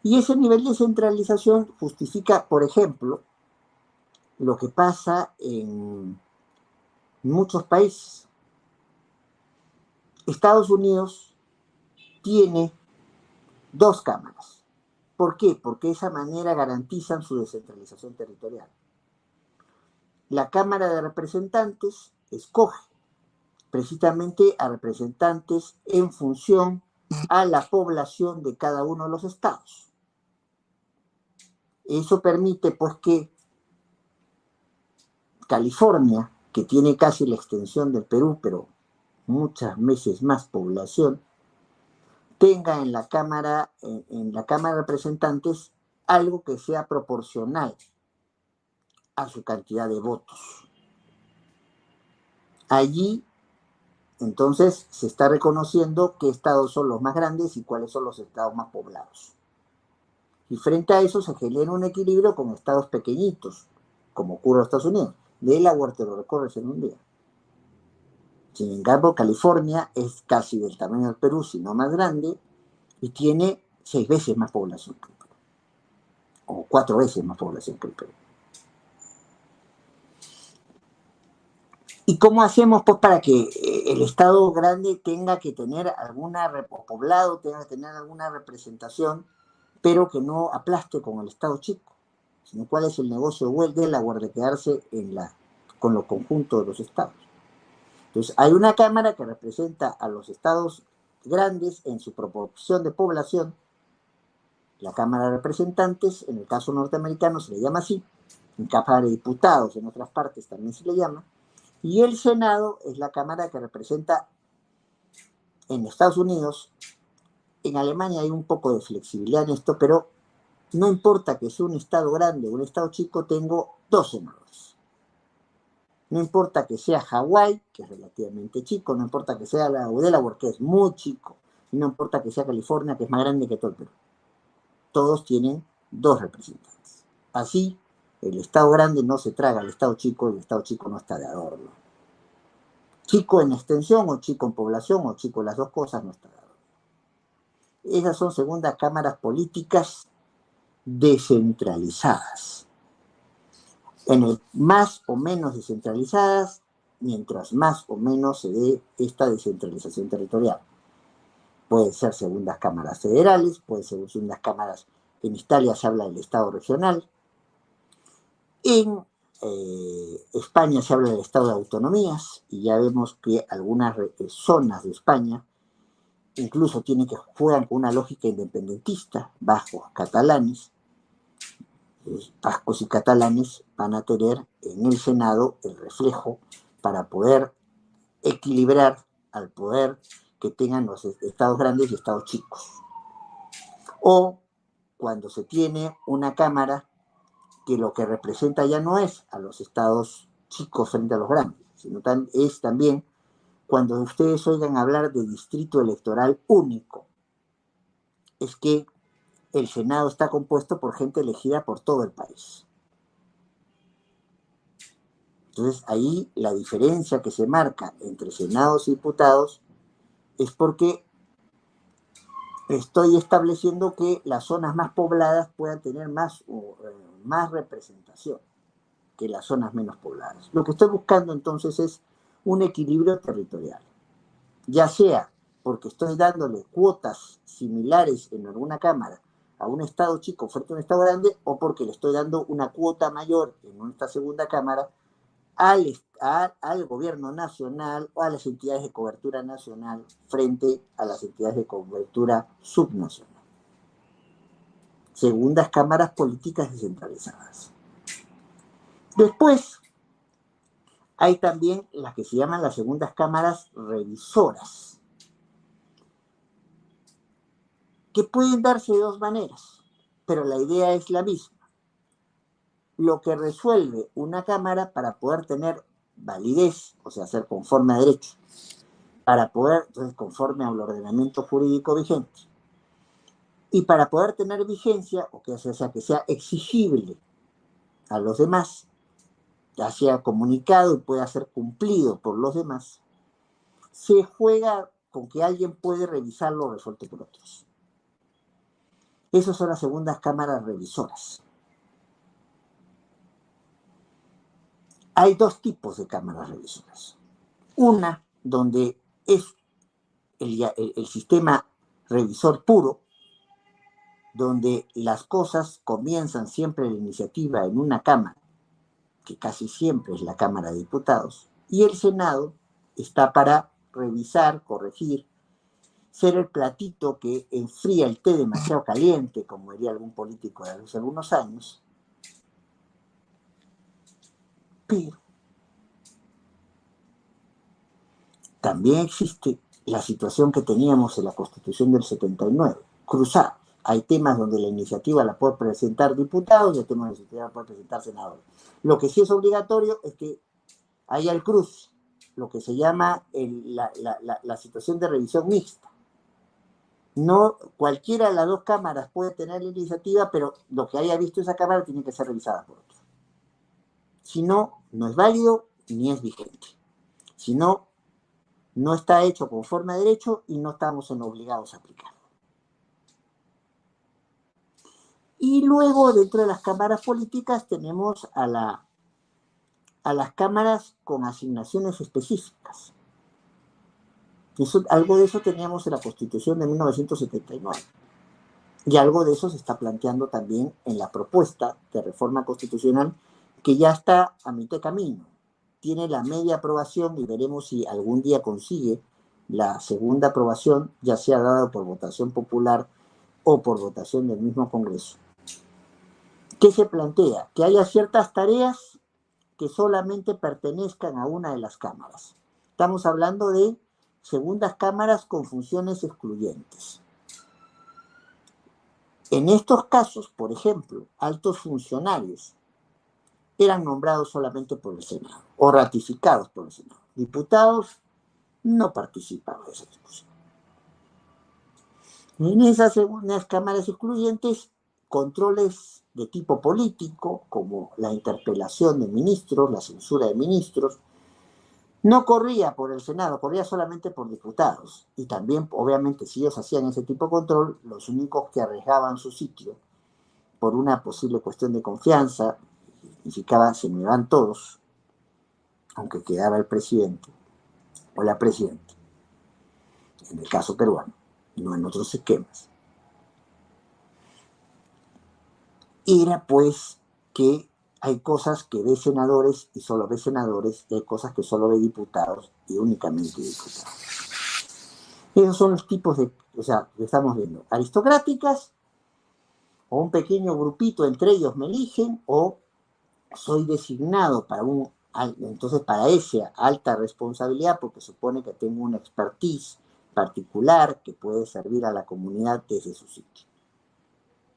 Y ese nivel de centralización justifica, por ejemplo, lo que pasa en muchos países. Estados Unidos tiene 2 cámaras. ¿Por qué? Porque de esa manera garantizan su descentralización territorial. La Cámara de Representantes escoge precisamente a representantes en función a la población de cada uno de los estados. Eso permite, pues, que California, que tiene casi la extensión del Perú, pero muchas veces más población, tenga en la Cámara de Representantes algo que sea proporcional a su cantidad de votos. Allí, entonces, se está reconociendo qué estados son los más grandes y cuáles son los estados más poblados. Y frente a eso se genera un equilibrio con estados pequeñitos, como ocurre en Estados Unidos. Delaware te lo recorres en un día. Sin embargo, California es casi del tamaño del Perú, si no más grande, y tiene 6 veces más población que el Perú. O 4 veces más población que el Perú. ¿Y cómo hacemos, pues, para que el estado grande tenga que tener o poblado tenga que tener alguna representación, pero que no aplaste con el estado chico? Sino cuál es el negocio de Delaware de quedarse con lo conjunto de los estados. Entonces, hay una cámara que representa a los estados grandes en su proporción de población. La Cámara de Representantes, en el caso norteamericano se le llama así, en Cámara de Diputados, en otras partes también se le llama, y el Senado es la Cámara que representa en Estados Unidos. En Alemania hay un poco de flexibilidad en esto, pero no importa que sea un estado grande o un estado chico, tengo 2 senadores. No importa que sea Hawái, que es relativamente chico, no importa que sea la Delaware, que es muy chico, y no importa que sea California, que es más grande que todo el Perú. Todos tienen 2 representantes. Así, el estado grande no se traga al estado chico y el estado chico no está de adorno. Chico en extensión o chico en población o chico en las 2 cosas no está de adorno. Esas son segundas cámaras políticas descentralizadas. En el más o menos descentralizadas, mientras más o menos se dé esta descentralización territorial. Pueden ser segundas cámaras federales, pueden ser segundas cámaras. En Italia se habla del Estado regional. En España se habla del Estado de autonomías, y ya vemos que algunas zonas de España incluso juegan con una lógica independentista bajo catalanes. vascos y catalanes van a tener en el Senado el reflejo para poder equilibrar al poder que tengan los estados grandes y estados chicos. O cuando se tiene una Cámara que lo que representa ya no es a los estados chicos frente a los grandes, sino es también cuando ustedes oigan hablar de distrito electoral único, es que el Senado está compuesto por gente elegida por todo el país. Entonces, ahí la diferencia que se marca entre senados y diputados es porque estoy estableciendo que las zonas más pobladas puedan tener más representación que las zonas menos pobladas. Lo que estoy buscando entonces es un equilibrio territorial, ya sea porque estoy dándole cuotas similares en alguna Cámara a un estado chico frente a un estado grande, o porque le estoy dando una cuota mayor en esta segunda Cámara al gobierno nacional o a las entidades de cobertura nacional frente a las entidades de cobertura subnacional. Segundas cámaras políticas descentralizadas. Después, hay también las que se llaman las segundas cámaras revisoras, que pueden darse de dos maneras, pero la idea es la misma. Lo que resuelve una Cámara para poder tener validez, o sea, ser conforme a derecho, para poder, entonces, conforme al ordenamiento jurídico vigente, y para poder tener vigencia, o sea, que sea exigible a los demás, ya sea comunicado y pueda ser cumplido por los demás, se juega con que alguien puede revisarlo resuelto por otros. Esas son las segundas cámaras revisoras. Hay dos tipos de cámaras revisoras. Una donde es el sistema revisor puro, donde las cosas comienzan siempre la iniciativa en una Cámara, que casi siempre es la Cámara de Diputados, y el Senado está para revisar, corregir, ser el platito que enfría el té demasiado caliente, como diría algún político de hace algunos años. Pero también existe la situación que teníamos en la Constitución del 79, cruzada. Hay temas donde la iniciativa la puede presentar diputados y hay temas donde la iniciativa la puede presentar senadores. Lo que sí es obligatorio es que haya el cruce, lo que se llama la situación de revisión mixta. No cualquiera de las dos cámaras puede tener la iniciativa, pero lo que haya visto esa cámara tiene que ser revisada por otro. Si no, no es válido ni es vigente. Si no, no está hecho conforme a derecho y no estamos obligados a aplicarlo. Y luego, dentro de las cámaras políticas, tenemos a las cámaras con asignaciones específicas. Algo de eso teníamos en la Constitución de 1979. Y algo de eso se está planteando también en la propuesta de reforma constitucional, que ya está a mitad de camino. Tiene la media aprobación y veremos si algún día consigue la segunda aprobación, ya sea dada por votación popular o por votación del mismo Congreso. ¿Qué se plantea? Que haya ciertas tareas que solamente pertenezcan a una de las cámaras. Estamos hablando de segundas cámaras con funciones excluyentes. En estos casos, por ejemplo, altos funcionarios eran nombrados solamente por el Senado o ratificados por el Senado. Diputados no participaban de esa discusión. En esas segundas cámaras excluyentes, controles de tipo político, como la interpelación de ministros, la censura de ministros, no corría por el Senado, corría solamente por diputados. Y también, obviamente, si ellos hacían ese tipo de control, los únicos que arriesgaban su sitio por una posible cuestión de confianza, significaba se me van todos, aunque quedara el presidente o la presidenta, en el caso peruano, no en otros esquemas. Era pues que hay cosas que ve senadores y solo ve senadores, y hay cosas que solo ve diputados y únicamente diputados. Esos son los tipos de, o sea, que estamos viendo. Aristocráticas, o un pequeño grupito entre ellos me eligen, o soy designado para entonces para esa alta responsabilidad, porque supone que tengo una expertise particular que puede servir a la comunidad desde su sitio.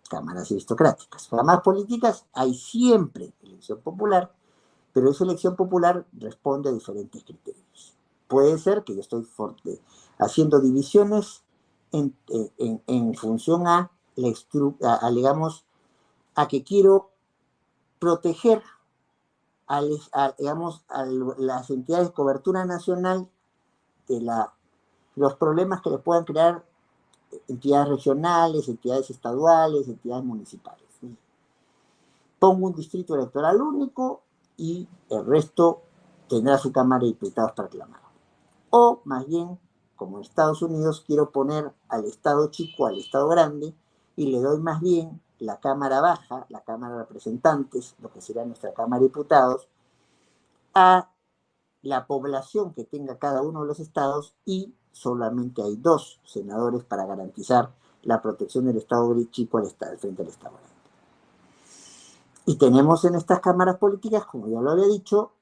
Cámaras aristocráticas. Cámaras políticas hay siempre elección popular, pero esa elección popular responde a diferentes criterios. Puede ser que yo estoy haciendo divisiones en función digamos, a que quiero proteger digamos, a las entidades de cobertura nacional de los problemas que le puedan crear entidades regionales, entidades estaduales, entidades municipales. Pongo un distrito electoral único y el resto tendrá su Cámara de Diputados para reclamar. O más bien, como en Estados Unidos, quiero poner al Estado chico al Estado grande y le doy más bien la Cámara Baja, la Cámara de Representantes, lo que será nuestra Cámara de Diputados, a la población que tenga cada uno de los estados, y solamente hay 2 senadores para garantizar la protección del Estado chico frente al Estado grande. Y tenemos en estas cámaras políticas, como ya lo había dicho,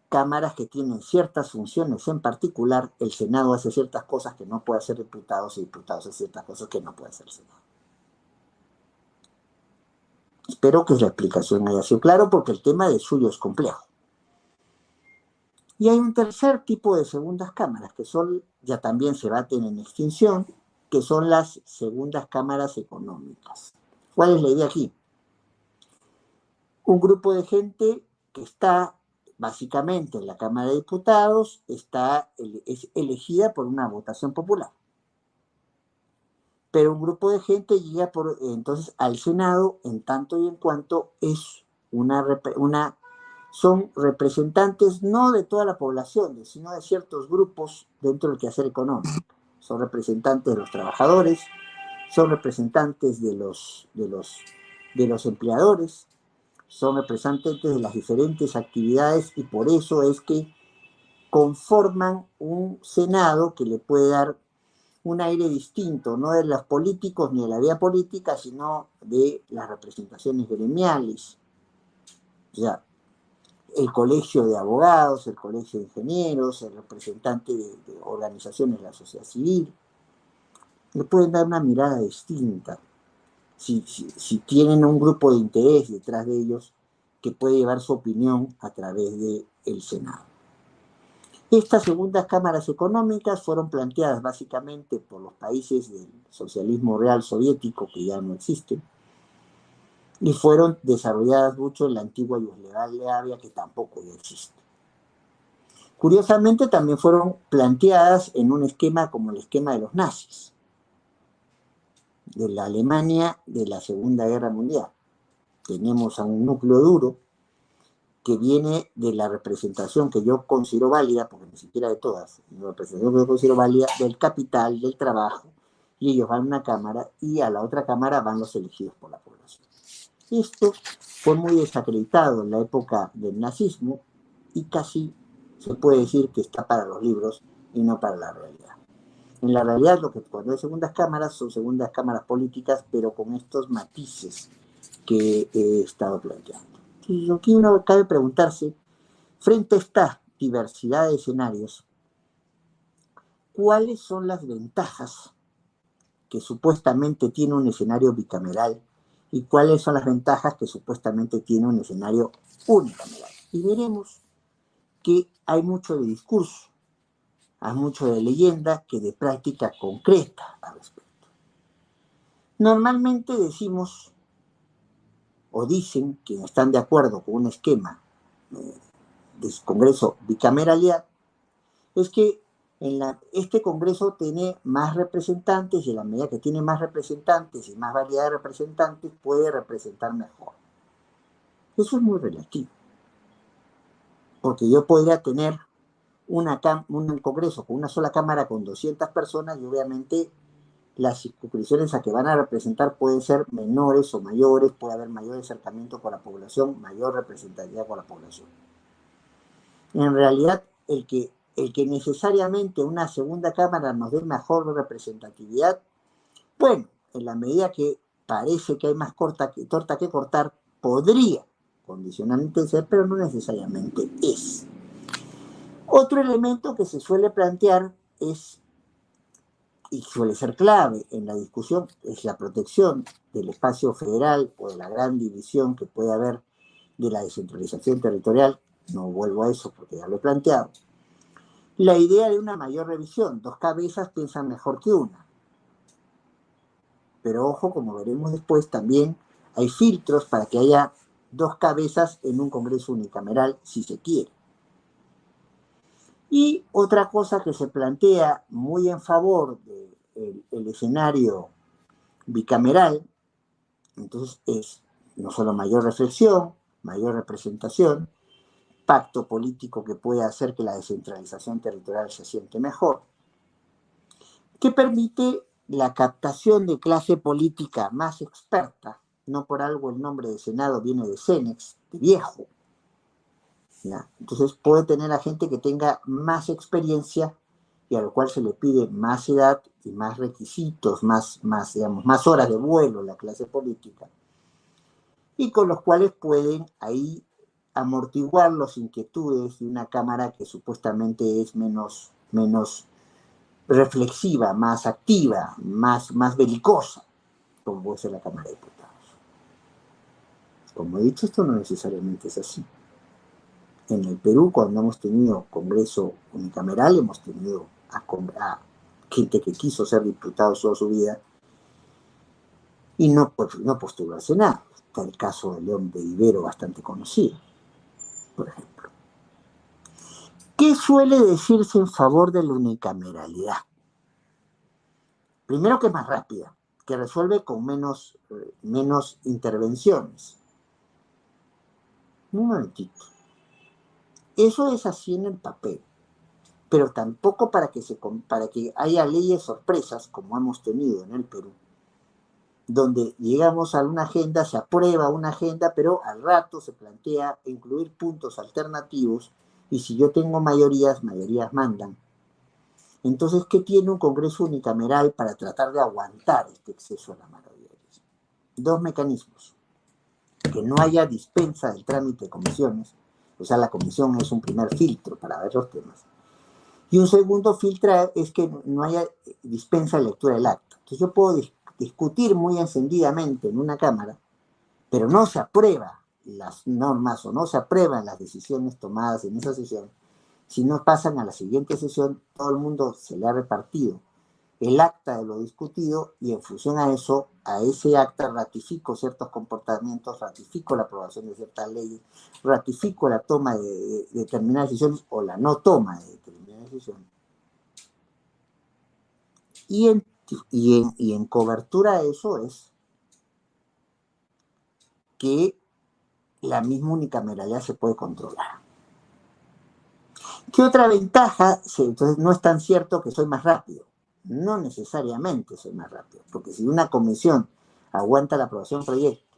cámaras que tienen ciertas funciones en particular. El Senado hace ciertas cosas que no puede hacer diputados, y diputados hacen ciertas cosas que no puede hacer el Senado. Espero que la explicación haya sido clara, porque el tema de suyo es complejo. Y hay un tercer tipo de segundas cámaras, que ya también se baten en extinción, que son las segundas cámaras económicas. ¿Cuál es la idea aquí? Un grupo de gente que está básicamente en la Cámara de Diputados, es elegida por una votación popular. Pero un grupo de gente llega entonces al Senado en tanto y en cuanto son representantes no de toda la población, sino de ciertos grupos dentro del quehacer económico. Son representantes de los trabajadores, son representantes de los empleadores, son representantes de las diferentes actividades, y por eso es que conforman un Senado que le puede dar un aire distinto, no de los políticos ni de la vida política, sino de las representaciones gremiales. O sea, el colegio de abogados, el colegio de ingenieros, el representante de organizaciones de la sociedad civil, le pueden dar una mirada distinta si tienen un grupo de interés detrás de ellos que puede llevar su opinión a través del Senado. Estas segundas cámaras económicas fueron planteadas básicamente por los países del socialismo real soviético, que ya no existen, y fueron desarrolladas mucho en la antigua Yugoslavia, que tampoco ya existe. Curiosamente, también fueron planteadas en un esquema como el esquema de los nazis, de la Alemania de la Segunda Guerra Mundial. Tenemos a un núcleo duro que viene de la representación que yo considero válida, porque ni siquiera de todas, la representación que yo considero válida del capital, del trabajo, y ellos van a una cámara y a la otra cámara van los elegidos por la población. Esto fue muy desacreditado en la época del nazismo y casi se puede decir que está para los libros y no para la realidad. En la realidad, cuando hay segundas cámaras, son segundas cámaras políticas, pero con estos matices que he estado planteando. Entonces, aquí uno cabe preguntarse, frente a esta diversidad de escenarios, ¿cuáles son las ventajas que supuestamente tiene un escenario bicameral y cuáles son las ventajas que supuestamente tiene un escenario unicameral? Y veremos que hay mucho de discurso, hay mucho de leyenda que de práctica concreta al respecto. Normalmente decimos o dicen que están de acuerdo con un esquema de Congreso bicameralidad, es que este Congreso tiene más representantes, y en la medida que tiene más representantes y más variedad de representantes, puede representar mejor. Eso es muy relativo, porque yo podría tener un Congreso con una sola Cámara con 200 personas, y obviamente las circunscripciones a que van a representar pueden ser menores o mayores, puede haber mayor acercamiento con la población, mayor representatividad con la población. En realidad, el que necesariamente una segunda cámara nos dé mejor representatividad, bueno, en la medida que parece que hay más torta que cortar, podría condicionalmente ser, pero no necesariamente es. Otro elemento que se suele plantear es, y suele ser clave en la discusión, es la protección del espacio federal o de la gran división que puede haber de la descentralización territorial. No vuelvo a eso porque ya lo he planteado. La idea de una mayor revisión, dos cabezas piensan mejor que una. Pero ojo, como veremos después, también hay filtros para que haya dos cabezas en un Congreso unicameral, si se quiere. Y otra cosa que se plantea muy en favor del escenario bicameral, entonces es no solo mayor reflexión, mayor representación, pacto político que pueda hacer que la descentralización territorial se siente mejor, que permite la captación de clase política más experta. No por algo el nombre de Senado viene de Cenex, de viejo. ¿Ya? Entonces puede tener a gente que tenga más experiencia y a lo cual se le pide más edad y más requisitos, digamos, más horas de vuelo la clase política, y con los cuales pueden ahí amortiguar las inquietudes de una Cámara que supuestamente es menos reflexiva, más activa, más belicosa, como puede ser la Cámara de Diputados. Como he dicho, esto no necesariamente es así. En el Perú, cuando hemos tenido Congreso unicameral, hemos tenido a gente que quiso ser diputado toda su vida y no postuló al Senado. Está el caso de León de Ibero, bastante conocido, por ejemplo. ¿Qué suele decirse en favor de la unicameralidad? Primero, que es más rápida, que resuelve con menos intervenciones. Un momentito. Eso es así en el papel, pero tampoco para que haya leyes sorpresas como hemos tenido en el Perú, donde llegamos a una agenda, se aprueba una agenda, pero al rato se plantea incluir puntos alternativos, y si yo tengo mayorías mandan. Entonces, ¿qué tiene un Congreso unicameral para tratar de aguantar este exceso de la mayoría? Dos mecanismos: que no haya dispensa del trámite de comisiones, o sea, la comisión es un primer filtro para ver los temas, y un segundo filtro es que no haya dispensa de lectura del acta. Entonces yo puedo discutir muy encendidamente en una Cámara, pero no se aprueban las normas o no se aprueban las decisiones tomadas en esa sesión. Si no pasan a la siguiente sesión, todo el mundo se le ha repartido el acta de lo discutido, y en función a eso, a ese acta ratifico ciertos comportamientos, ratifico la aprobación de ciertas leyes, ratifico la toma de determinadas decisiones o la no toma de determinadas decisiones. Y en cobertura a eso es que la misma unicameralidad se puede controlar. ¿Qué otra ventaja? Entonces no es tan cierto que soy más rápido. No necesariamente soy más rápido, porque si una comisión aguanta la aprobación del proyecto,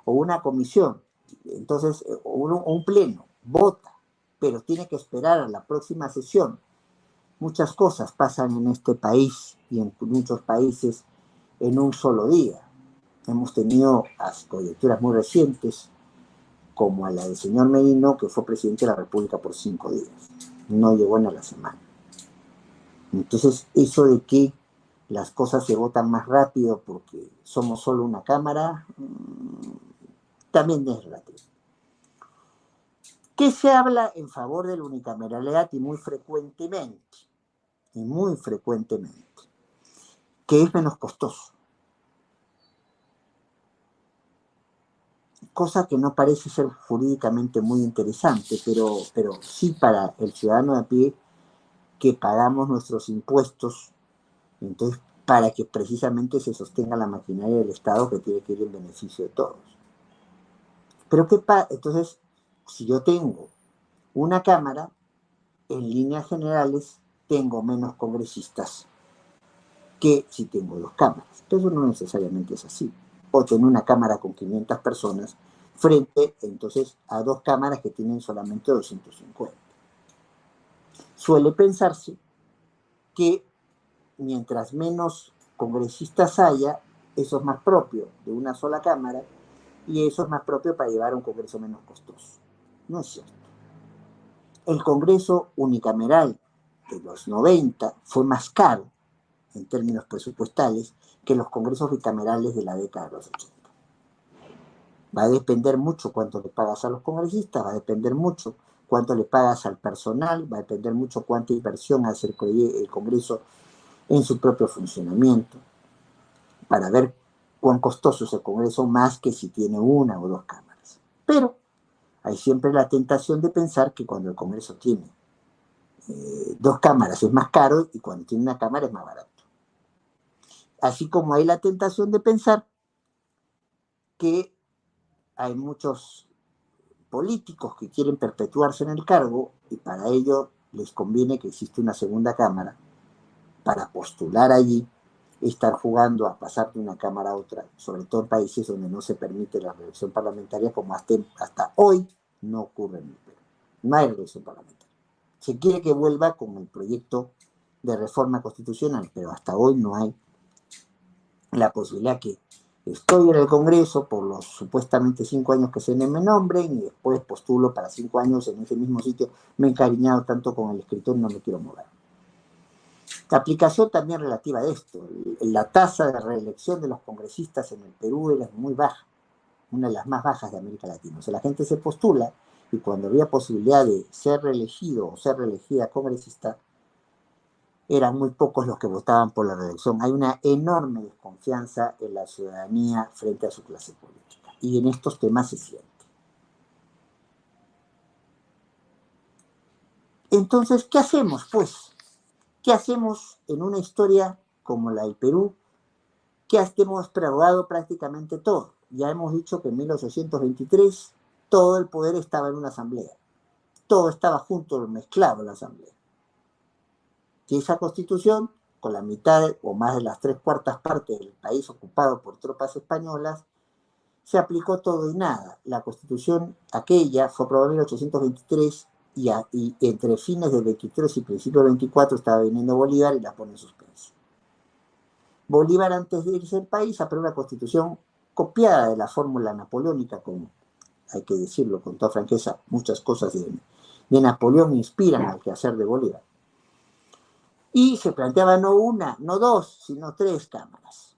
o una comisión, entonces, o un pleno, vota, pero tiene que esperar a la próxima sesión. Muchas cosas pasan en este país y en muchos países en un solo día. Hemos tenido coyunturas muy recientes, como a la del señor Merino, que fue presidente de la República por 5 días. No llegó en la semana. Entonces, eso de que las cosas se votan más rápido porque somos solo una Cámara, también es relativo. ¿Qué se habla en favor de la unicameralidad? Y muy frecuentemente, que es menos costoso. Cosa que no parece ser jurídicamente muy interesante, pero sí para el ciudadano de a pie, que pagamos nuestros impuestos, entonces, para que precisamente se sostenga la maquinaria del Estado, que tiene que ir en beneficio de todos. Pero entonces, si yo tengo una Cámara, en líneas generales tengo menos congresistas que si tengo dos cámaras. Pero eso no necesariamente es así. O tener una Cámara con 500 personas frente, entonces, a dos cámaras que tienen solamente 250. Suele pensarse que mientras menos congresistas haya, eso es más propio de una sola Cámara y eso es más propio para llevar a un Congreso menos costoso. No es cierto. El Congreso unicameral de los 90 fue más caro en términos presupuestales que los congresos bicamerales de la década de los 80. Va a depender mucho cuánto le pagas a los congresistas, va a depender mucho cuánto le pagas al personal, va a depender mucho cuánta inversión hace el Congreso en su propio funcionamiento, para ver cuán costoso es el Congreso, más que si tiene una o dos cámaras. Pero hay siempre la tentación de pensar que cuando el Congreso tiene dos cámaras es más caro y cuando tiene una cámara es más barato. Así como hay la tentación de pensar que hay muchos políticos que quieren perpetuarse en el cargo y para ello les conviene que exista una segunda cámara para postular allí, estar jugando a pasar de una cámara a otra, sobre todo en países donde no se permite la reelección parlamentaria, como hasta hoy no ocurre en el Perú. No hay reelección parlamentaria. Se quiere que vuelva con el proyecto de reforma constitucional, pero hasta hoy no hay la posibilidad que estoy en el Congreso por los supuestamente 5 años que se me nombren y después postulo para 5 años en ese mismo sitio. Me he encariñado tanto con el escritor y no me quiero mover. La aplicación también relativa a esto. La tasa de reelección de los congresistas en el Perú era muy baja, una de las más bajas de América Latina. O sea, la gente se postula y cuando había posibilidad de ser reelegido o ser reelegida congresista, eran muy pocos los que votaban por la reelección. Hay una enorme desconfianza en la ciudadanía frente a su clase política. Y en estos temas se siente. Entonces, ¿qué hacemos, pues? ¿Qué hacemos en una historia como la del Perú? Que hemos prorrogado prácticamente todo. Ya hemos dicho que en 1823 todo el poder estaba en una asamblea. Todo estaba junto, mezclado en la asamblea. Y esa constitución, con la mitad o más de las 3/4 partes del país ocupado por tropas españolas, se aplicó todo y nada. La constitución aquella fue aprobada en 1823 y entre fines del 23 y principios del 24 estaba viniendo Bolívar y la pone en suspenso. Bolívar, antes de irse del país, aprobó una constitución copiada de la fórmula napoleónica, como hay que decirlo con toda franqueza, muchas cosas de Napoleón inspiran al quehacer de Bolívar. Y se planteaba no una, no dos, sino 3 cámaras.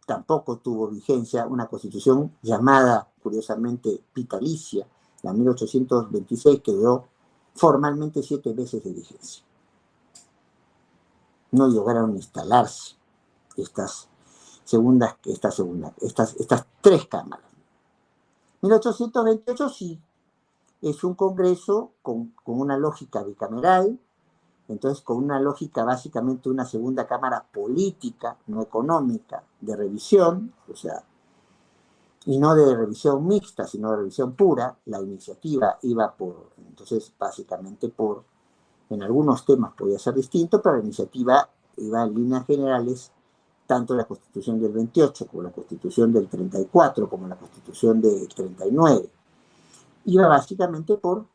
Tampoco tuvo vigencia una constitución llamada, curiosamente, vitalicia, la 1826, que duró formalmente 7 meses de vigencia. No lograron instalarse estas 3 cámaras. 1828 sí, es un congreso con una lógica bicameral, entonces con una lógica básicamente una segunda cámara política, no económica, de revisión, o sea, y no de revisión mixta, sino de revisión pura. La iniciativa iba entonces básicamente en algunos temas podía ser distinto, pero la iniciativa iba en líneas generales, tanto la Constitución del 28 como la Constitución del 34, como la Constitución del 39. Iba básicamente por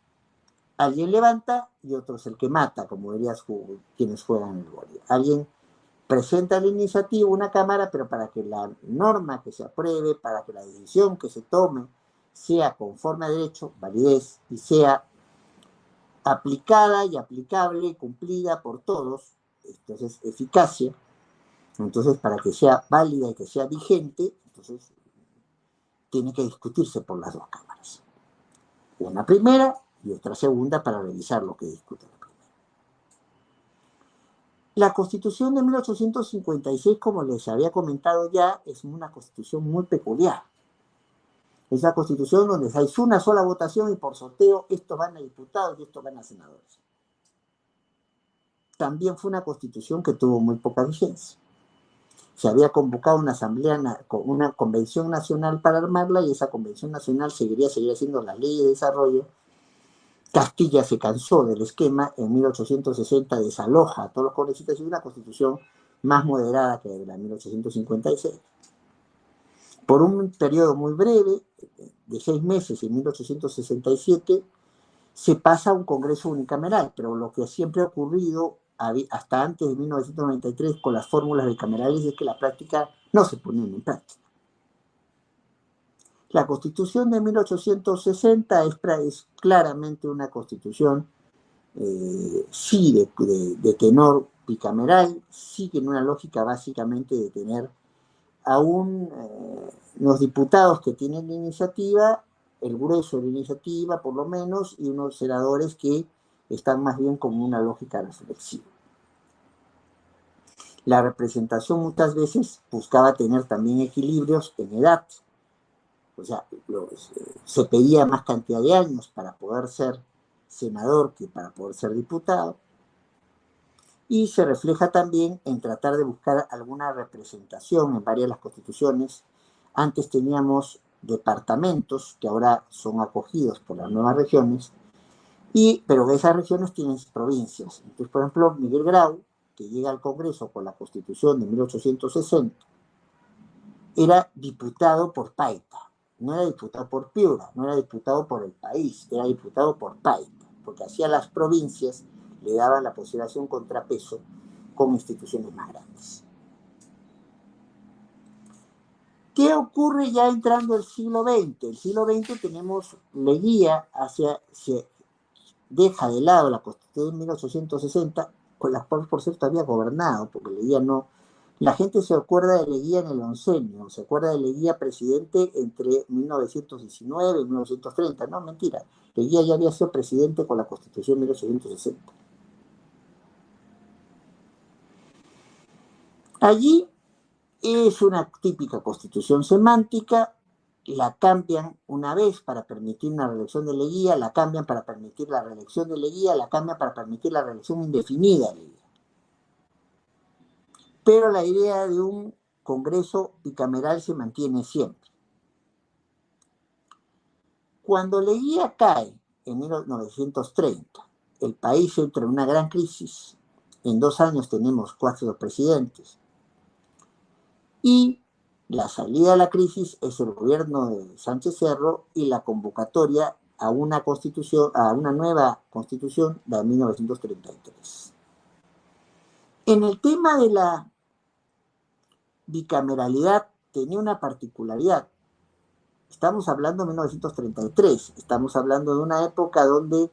alguien levanta y otro es el que mata, como dirías quienes juegan el boli. Alguien presenta la iniciativa, una cámara, pero para que la norma que se apruebe, para que la decisión que se tome sea conforme a derecho, validez, y sea aplicada y aplicable y cumplida por todos, entonces eficacia, entonces para que sea válida y que sea vigente, entonces tiene que discutirse por las 2 cámaras. Una primera y otra segunda para revisar lo que discute la primera. La Constitución de 1856, como les había comentado ya, es una constitución muy peculiar. Es la constitución donde hay una sola votación y por sorteo estos van a diputados y estos van a senadores. También fue una constitución que tuvo muy poca vigencia. Se había convocado una asamblea, una convención nacional para armarla y esa convención nacional seguiría haciendo las leyes de desarrollo. Castilla se cansó del esquema, en 1860 desaloja a todos los congresistas y una constitución más moderada que la de 1856. Por un periodo muy breve, de 6 meses, en 1867, se pasa a un congreso unicameral, pero lo que siempre ha ocurrido hasta antes de 1993 con las fórmulas bicamerales es que la práctica no se ponían en práctica. La Constitución de 1860 es claramente una constitución, sí, de tenor bicameral, sí que en una lógica básicamente de tener aún los diputados que tienen la iniciativa, el grueso de la iniciativa por lo menos, y unos senadores que están más bien como una lógica reflexiva. La representación muchas veces buscaba tener también equilibrios en edad. O sea, se pedía más cantidad de años para poder ser senador que para poder ser diputado. Y se refleja también en tratar de buscar alguna representación en varias de las constituciones. Antes teníamos departamentos que ahora son acogidos por las nuevas regiones, pero esas regiones tienen provincias. Entonces, por ejemplo, Miguel Grau, que llega al Congreso con la Constitución de 1860, era diputado por Paita. No era diputado por Piura, no era diputado por el país, era diputado por Paita, porque hacía las provincias, le daban la posibilidad de un contrapeso con instituciones más grandes. ¿Qué ocurre ya entrando el siglo XX? El siglo XX tenemos Leguía se deja de lado la Constitución de 1860, con las cuales por cierto había gobernado, porque Leguía no. La gente se acuerda de Leguía en el oncenio, se acuerda de Leguía presidente entre 1919 y 1930. No, mentira. Leguía ya había sido presidente con la Constitución de 1860. Allí es una típica constitución semántica, la cambian una vez para permitir una reelección de Leguía, la cambian para permitir la reelección de Leguía, la cambian para permitir la reelección indefinida de Leguía. Pero la idea de un Congreso bicameral se mantiene siempre. Cuando Leguía cae en 1930, el país entra en una gran crisis. En 2 años tenemos 4 presidentes. Y la salida de la crisis es el gobierno de Sánchez Cerro y la convocatoria a una nueva constitución de 1933. En el tema de la bicameralidad tenía una particularidad. Estamos hablando de 1933, estamos hablando de una época donde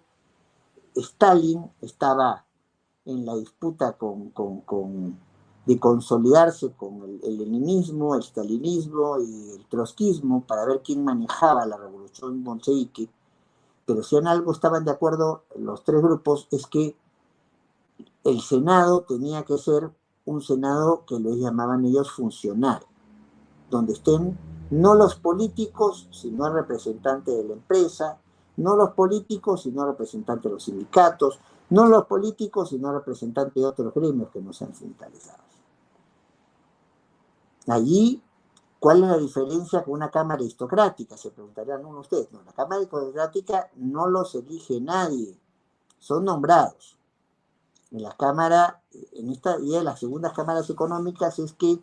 Stalin estaba en la disputa de consolidarse con el leninismo, el stalinismo y el trotskismo para ver quién manejaba la revolución bolchevique. Pero si en algo estaban de acuerdo los 3 grupos es que el Senado tenía que ser un Senado que les llamaban ellos funcional, donde estén no los políticos, sino el representante de la empresa, no los políticos, sino el representante de los sindicatos, no los políticos, sino el representante de otros gremios que no sean sindicalizados. Allí, ¿cuál es la diferencia con una cámara aristocrática? Se preguntarían ustedes. No, la cámara aristocrática no los elige nadie, son nombrados. En la cámara, en esta idea de las segundas cámaras económicas es que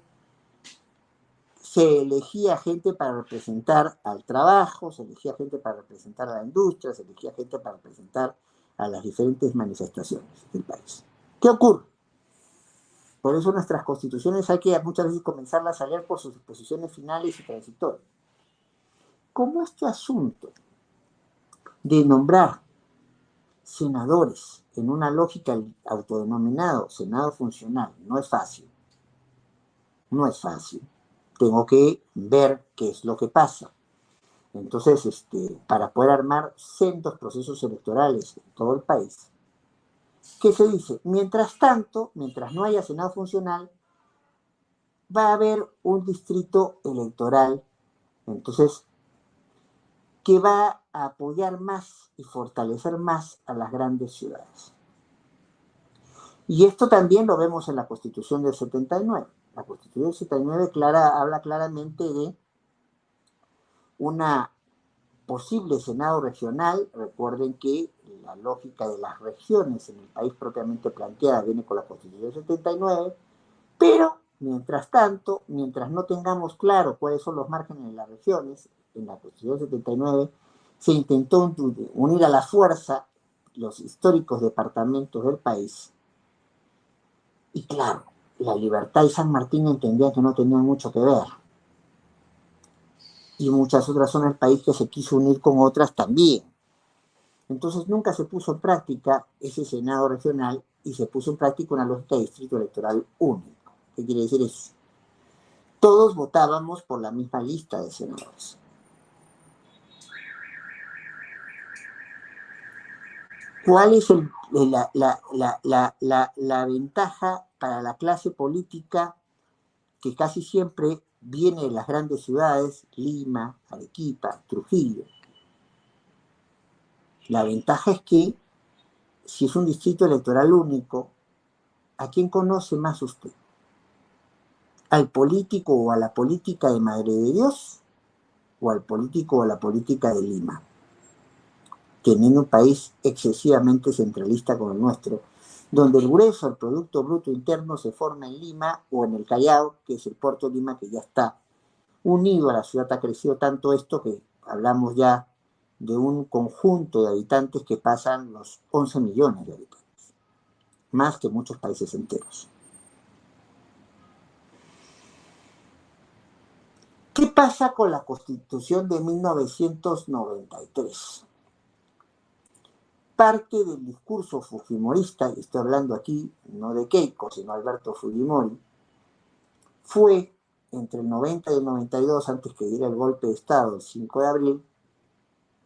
se elegía gente para representar al trabajo, se elegía gente para representar a la industria, se elegía gente para representar a las diferentes manifestaciones del país. ¿Qué ocurre? Por eso nuestras constituciones hay que muchas veces comenzarlas a leer por sus disposiciones finales y transitorias. Como este asunto de nombrar senadores en una lógica autodenominado Senado funcional no es fácil. No es fácil. Tengo que ver qué es lo que pasa. Entonces, para poder armar sendos procesos electorales en todo el país, ¿qué se dice? Mientras tanto, mientras no haya Senado funcional, va a haber un distrito electoral, entonces, que va a apoyar más y fortalecer más a las grandes ciudades. Y esto también lo vemos en la Constitución del 79. La Constitución del 79 habla claramente de una posible Senado regional. Recuerden que la lógica de las regiones en el país propiamente planteada viene con la Constitución del 79, pero mientras tanto, mientras no tengamos claro cuáles son los márgenes de las regiones, en la Constitución del 79 se intentó unir a la fuerza los históricos departamentos del país. Y claro, La Libertad y San Martín entendían que no tenían mucho que ver. Y muchas otras zonas del país que se quiso unir con otras también. Entonces nunca se puso en práctica ese Senado regional y se puso en práctica una lógica de distrito electoral único. ¿Qué quiere decir eso? Todos votábamos por la misma lista de senadores. ¿Cuál es la ventaja para la clase política que casi siempre viene de las grandes ciudades, Lima, Arequipa, Trujillo? La ventaja es que si es un distrito electoral único, ¿a quién conoce más usted? ¿Al político o a la política de Madre de Dios? ¿O al político o a la política de Lima? Teniendo un país excesivamente centralista como el nuestro, donde el grueso del Producto Bruto Interno se forma en Lima o en el Callao, que es el puerto de Lima, que ya está unido a la ciudad. Ha crecido tanto esto que hablamos ya de un conjunto de habitantes que pasan los 11 millones de habitantes, más que muchos países enteros. ¿Qué pasa con la Constitución de 1993? Parte del discurso fujimorista, y estoy hablando aquí no de Keiko, sino Alberto Fujimori, fue entre el 90 y el 92, antes que diera el golpe de Estado, el 5 de abril,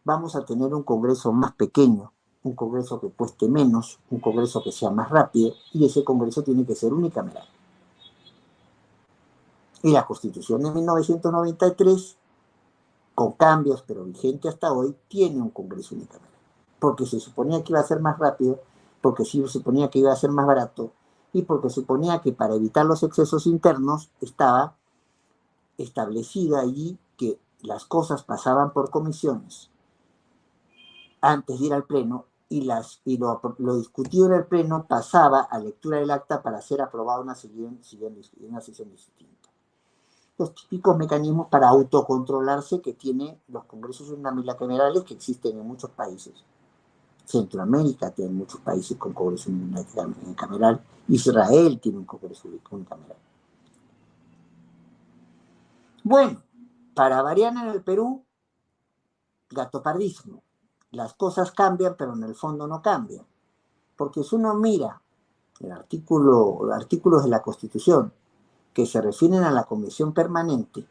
vamos a tener un Congreso más pequeño, un Congreso que cueste menos, un Congreso que sea más rápido, y ese Congreso tiene que ser unicameral. Y la Constitución de 1993, con cambios, pero vigente hasta hoy, tiene un Congreso unicameral. Porque se suponía que iba a ser más rápido, porque se suponía que iba a ser más barato, y porque se suponía que para evitar los excesos internos estaba establecida allí que las cosas pasaban por comisiones antes de ir al Pleno, y lo discutido en el Pleno pasaba a lectura del acta para ser aprobado en una sesión distinta. Los típicos mecanismos para autocontrolarse que tienen los congresos unicamerales que existen en muchos países. Centroamérica tiene muchos países con congreso unicameral. Israel tiene un congreso unicameral. Bueno, para variar en el Perú, gatopardismo. Las cosas cambian, pero en el fondo no cambian. Porque si uno mira los artículos de la Constitución que se refieren a la comisión permanente,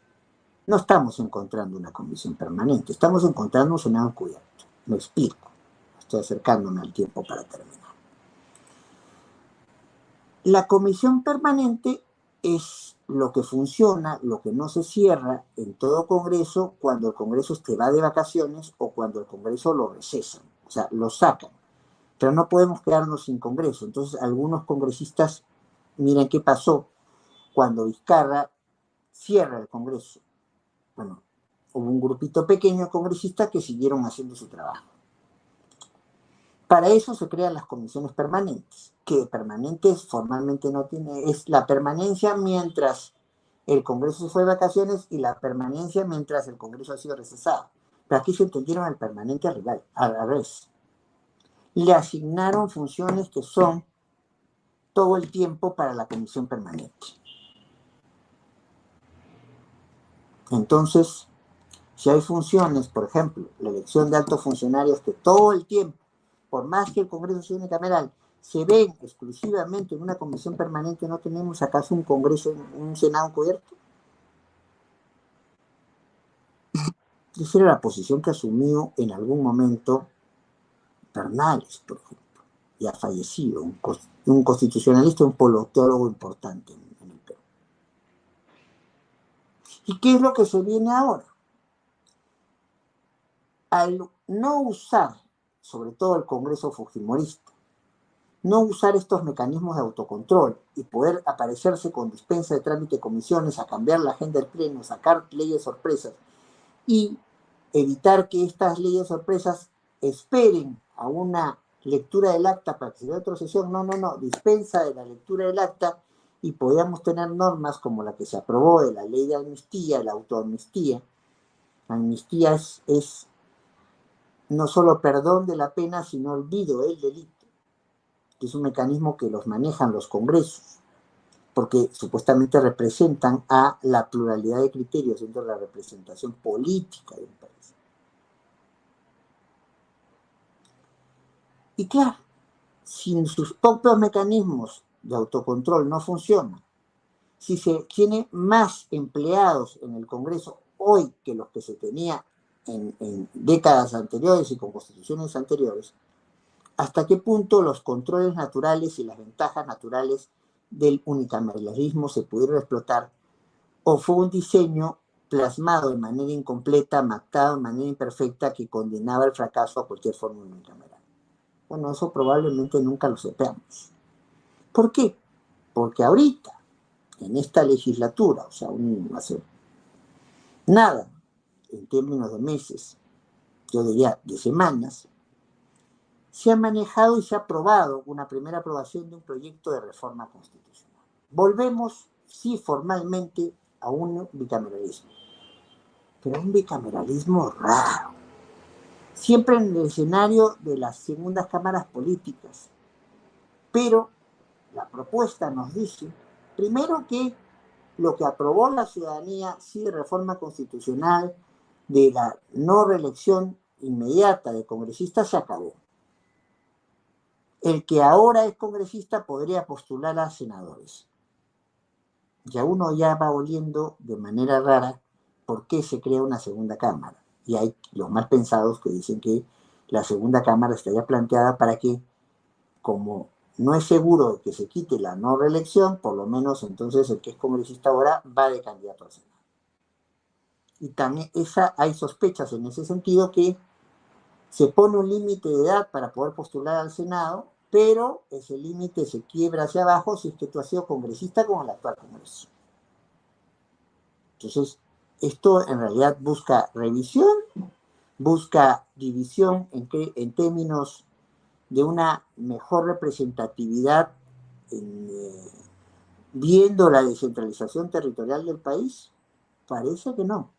no estamos encontrando una comisión permanente, estamos encontrando un Senado encubierto. Me explico. Estoy acercándome al tiempo para terminar. La comisión permanente es lo que funciona, lo que no se cierra en todo Congreso cuando el Congreso se va de vacaciones o cuando el Congreso lo recesan, o sea, lo sacan. Pero no podemos quedarnos sin Congreso. Entonces, algunos congresistas, miren qué pasó cuando Vizcarra cierra el Congreso. Bueno, hubo un grupito pequeño de congresistas que siguieron haciendo su trabajo. Para eso se crean las comisiones permanentes, que permanentes formalmente no tiene, es la permanencia mientras el Congreso se fue de vacaciones y la permanencia mientras el Congreso ha sido recesado. Pero aquí se entendieron al permanente al revés. Le asignaron funciones que son todo el tiempo para la comisión permanente. Entonces, si hay funciones, por ejemplo, la elección de altos funcionarios que todo el tiempo, por más que el Congreso sea unicameral, se ven exclusivamente en una comisión permanente, ¿no tenemos acaso un Congreso, un Senado encubierto? Esa era la posición que asumió en algún momento Bernales, por ejemplo, y ha fallecido, un constitucionalista, un politólogo importante en el Perú. ¿Y qué es lo que se viene ahora? Al no usar, sobre todo el Congreso fujimorista, no usar estos mecanismos de autocontrol y poder aparecerse con dispensa de trámite de comisiones, a cambiar la agenda del Pleno, sacar leyes sorpresas y evitar que estas leyes sorpresas esperen a una lectura del acta para que se dé otra sesión. No, dispensa de la lectura del acta y podíamos tener normas como la que se aprobó de la ley de amnistía, la autoamnistía. La amnistía es no solo perdón de la pena, sino olvido del delito, que es un mecanismo que los manejan los congresos. porque supuestamente representan a la pluralidad de criterios dentro de la representación política de un país. Y claro, si sus propios mecanismos de autocontrol no funcionan, si se tiene más empleados en el Congreso hoy que los que se tenía en décadas anteriores y con constituciones anteriores, ¿hasta qué punto los controles naturales y las ventajas naturales del unicameralismo se pudieron explotar? ¿O fue un diseño plasmado de manera incompleta, mactado de manera imperfecta, que condenaba al fracaso a cualquier forma unicameral? Bueno, eso probablemente nunca lo sepamos. ¿Por qué? Porque ahorita, en esta legislatura, o sea, hace nada, en términos de meses, yo diría de semanas, se ha manejado y se ha aprobado una primera aprobación de un proyecto de reforma constitucional. Volvemos, sí, formalmente a un bicameralismo, pero un bicameralismo raro, siempre en el escenario de las segundas cámaras políticas. Pero la propuesta nos dice, primero, que lo que aprobó la ciudadanía, sí, de reforma constitucional, de la no reelección inmediata de congresistas, se acabó. El que ahora es congresista podría postular a senadores. Ya uno ya va oliendo de manera rara por qué se crea una segunda cámara. Y hay los más pensados que dicen que la segunda cámara estaría planteada para que, como no es seguro que se quite la no reelección, por lo menos entonces el que es congresista ahora va de candidato al Senado. Y también hay sospechas en ese sentido, que se pone un límite de edad para poder postular al Senado, pero ese límite se quiebra hacia abajo si es que tú has sido congresista con el actual Congreso. Entonces, esto en realidad busca revisión, busca división en términos de una mejor representatividad, viendo la descentralización territorial del país. Parece que no.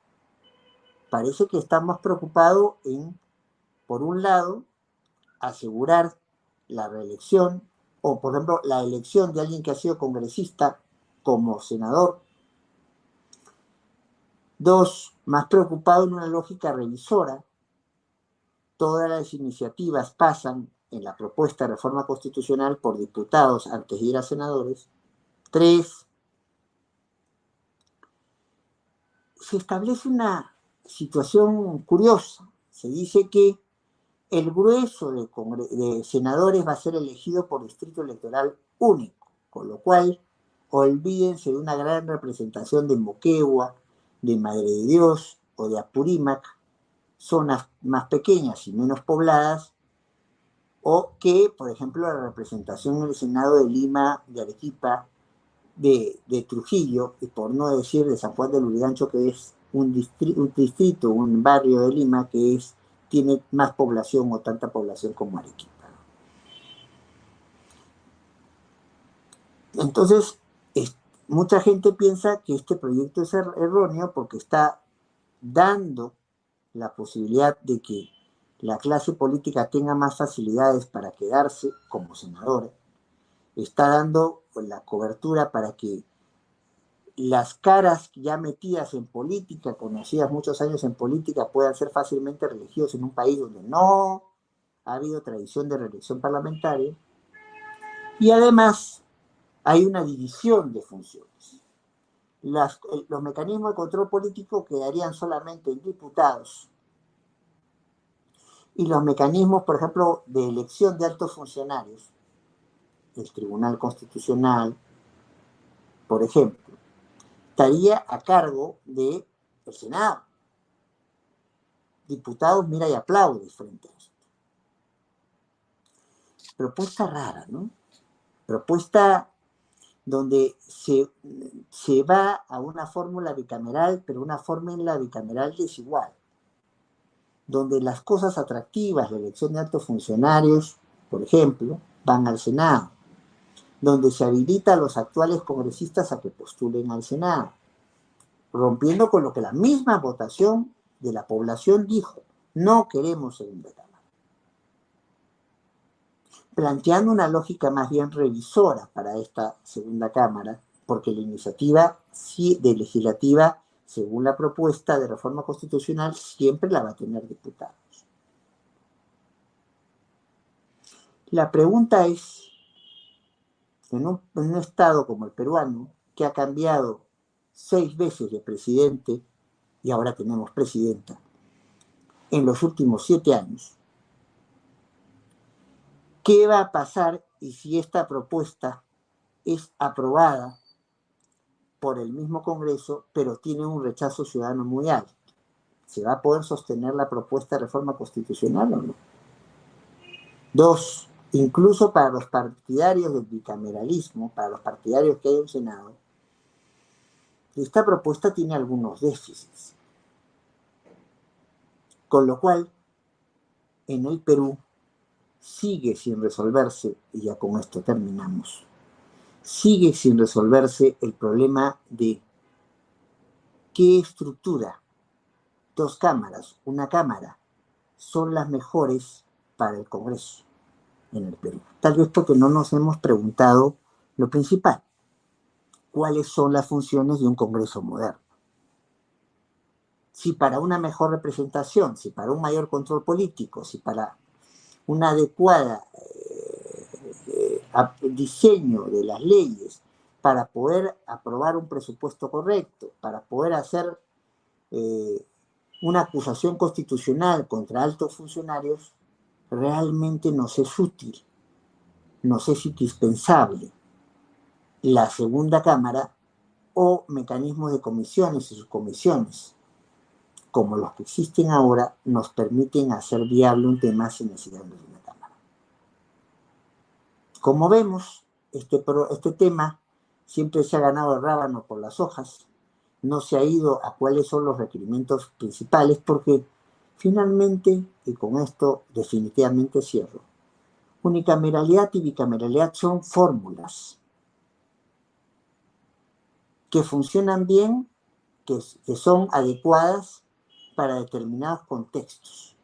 Parece que estamos preocupados en, por un lado, asegurar la reelección, o por ejemplo la elección de alguien que ha sido congresista como senador. Dos, más preocupado en una lógica revisora. Todas las iniciativas pasan en la propuesta de reforma constitucional por diputados antes de ir a senadores. Tres, se establece una situación curiosa. Se dice que el grueso de senadores va a ser elegido por distrito electoral único, con lo cual olvídense de una gran representación de Moquegua, de Madre de Dios o de Apurímac, zonas más pequeñas y menos pobladas, o que, por ejemplo, la representación en el Senado de Lima, de Arequipa, de Trujillo, y por no decir de San Juan de Lurigancho, que es un distrito, un barrio de Lima que tiene más población o tanta población como Arequipa. Entonces, mucha gente piensa que este proyecto es erróneo porque está dando la posibilidad de que la clase política tenga más facilidades para quedarse como senadores. Está dando la cobertura para que las caras ya metidas en política, conocidas muchos años en política, puedan ser fácilmente reelegidos en un país donde no ha habido tradición de reelección parlamentaria. Y además hay una división de funciones. Los mecanismos de control político quedarían solamente en diputados, y los mecanismos, por ejemplo, de elección de altos funcionarios, el Tribunal Constitucional, por ejemplo, estaría a cargo del Senado. Diputados mira y aplaude frente a esto. Propuesta rara, ¿no? Propuesta donde se va a una fórmula bicameral, pero una fórmula bicameral desigual, donde las cosas atractivas, la elección de altos funcionarios, por ejemplo, van al Senado, donde se habilita a los actuales congresistas a que postulen al Senado, rompiendo con lo que la misma votación de la población dijo: no queremos segunda cámara. Planteando una lógica más bien revisora para esta segunda cámara, porque la iniciativa de legislativa, según la propuesta de reforma constitucional, siempre la va a tener diputados. La pregunta es, en un estado como el peruano, que ha cambiado 6 veces de presidente, y ahora tenemos presidenta, en los últimos 7 años, ¿qué va a pasar y si esta propuesta es aprobada por el mismo Congreso, pero tiene un rechazo ciudadano muy alto? ¿Se va a poder sostener la propuesta de reforma constitucional o no? 2, incluso para los partidarios del bicameralismo, para los partidarios que hay en el Senado, esta propuesta tiene algunos déficits. Con lo cual, en el Perú sigue sin resolverse, y ya con esto terminamos, sigue sin resolverse el problema de qué estructura, 2 cámaras, una cámara, son las mejores para el Congreso en el Perú. Tal vez porque no nos hemos preguntado lo principal, cuáles son las funciones de un Congreso moderno. Si para una mejor representación, si para un mayor control político, si para una adecuada diseño de las leyes, para poder aprobar un presupuesto correcto, para poder hacer una acusación constitucional contra altos funcionarios, realmente nos es útil, nos es indispensable la segunda cámara o mecanismos de comisiones y subcomisiones, como los que existen ahora, nos permiten hacer viable un tema sin necesidad de una cámara. Como vemos, este tema siempre se ha ganado el rábano por las hojas, no se ha ido a cuáles son los requerimientos principales, porque finalmente, y con esto definitivamente cierro, unicameralidad y bicameralidad son fórmulas que funcionan bien, que son adecuadas para determinados contextos.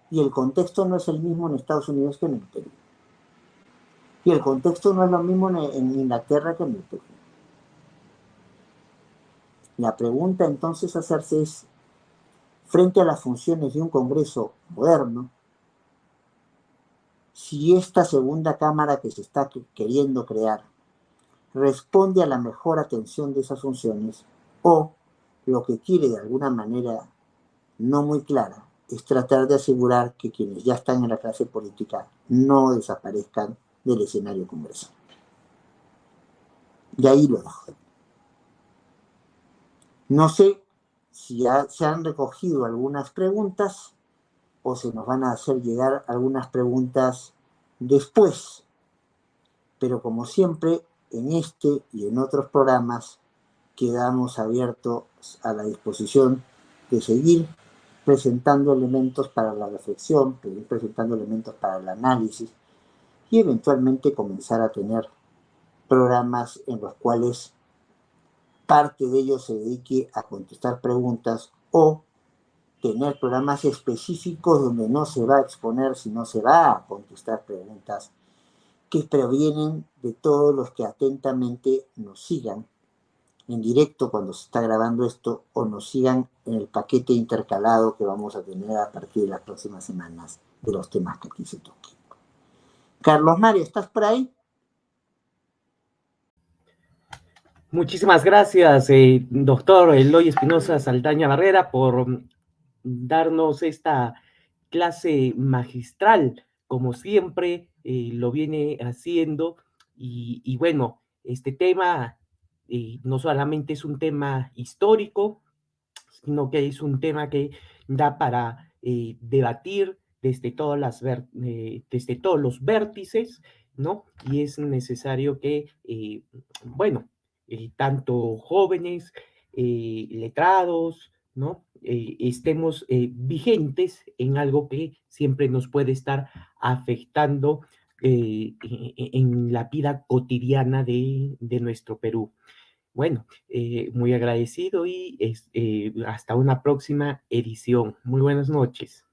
Y el contexto no es el mismo en Estados Unidos que en el Perú. Y el contexto no es lo mismo en Inglaterra que en el Perú. La pregunta entonces a hacerse es, frente a las funciones de un Congreso moderno, si esta segunda cámara que se está queriendo crear responde a la mejor atención de esas funciones, o lo que quiere de alguna manera no muy clara es tratar de asegurar que quienes ya están en la clase política no desaparezcan del escenario congresal. Y ahí lo dejo. No sé si ya se han recogido algunas preguntas o se nos van a hacer llegar algunas preguntas después, pero como siempre, en este y en otros programas quedamos abiertos a la disposición de seguir presentando elementos para la reflexión, seguir presentando elementos para el análisis y eventualmente comenzar a tener programas en los cuales parte de ellos se dedique a contestar preguntas o tener programas específicos donde no se va a exponer, sino se va a contestar preguntas que provienen de todos los que atentamente nos sigan en directo cuando se está grabando esto o nos sigan en el paquete intercalado que vamos a tener a partir de las próximas semanas de los temas que aquí se toquen. Carlos Mario, ¿estás por ahí? Muchísimas gracias, doctor Eloy Espinosa Saldaña Barrera, por darnos esta clase magistral, como siempre lo viene haciendo. Y bueno, este tema no solamente es un tema histórico, sino que es un tema que da para debatir desde desde todos los vértices, ¿no? Y es necesario que, bueno, tanto jóvenes, letrados, ¿no? Estemos vigentes en algo que siempre nos puede estar afectando en la vida cotidiana de nuestro Perú. Bueno, muy agradecido y hasta una próxima edición. Muy buenas noches.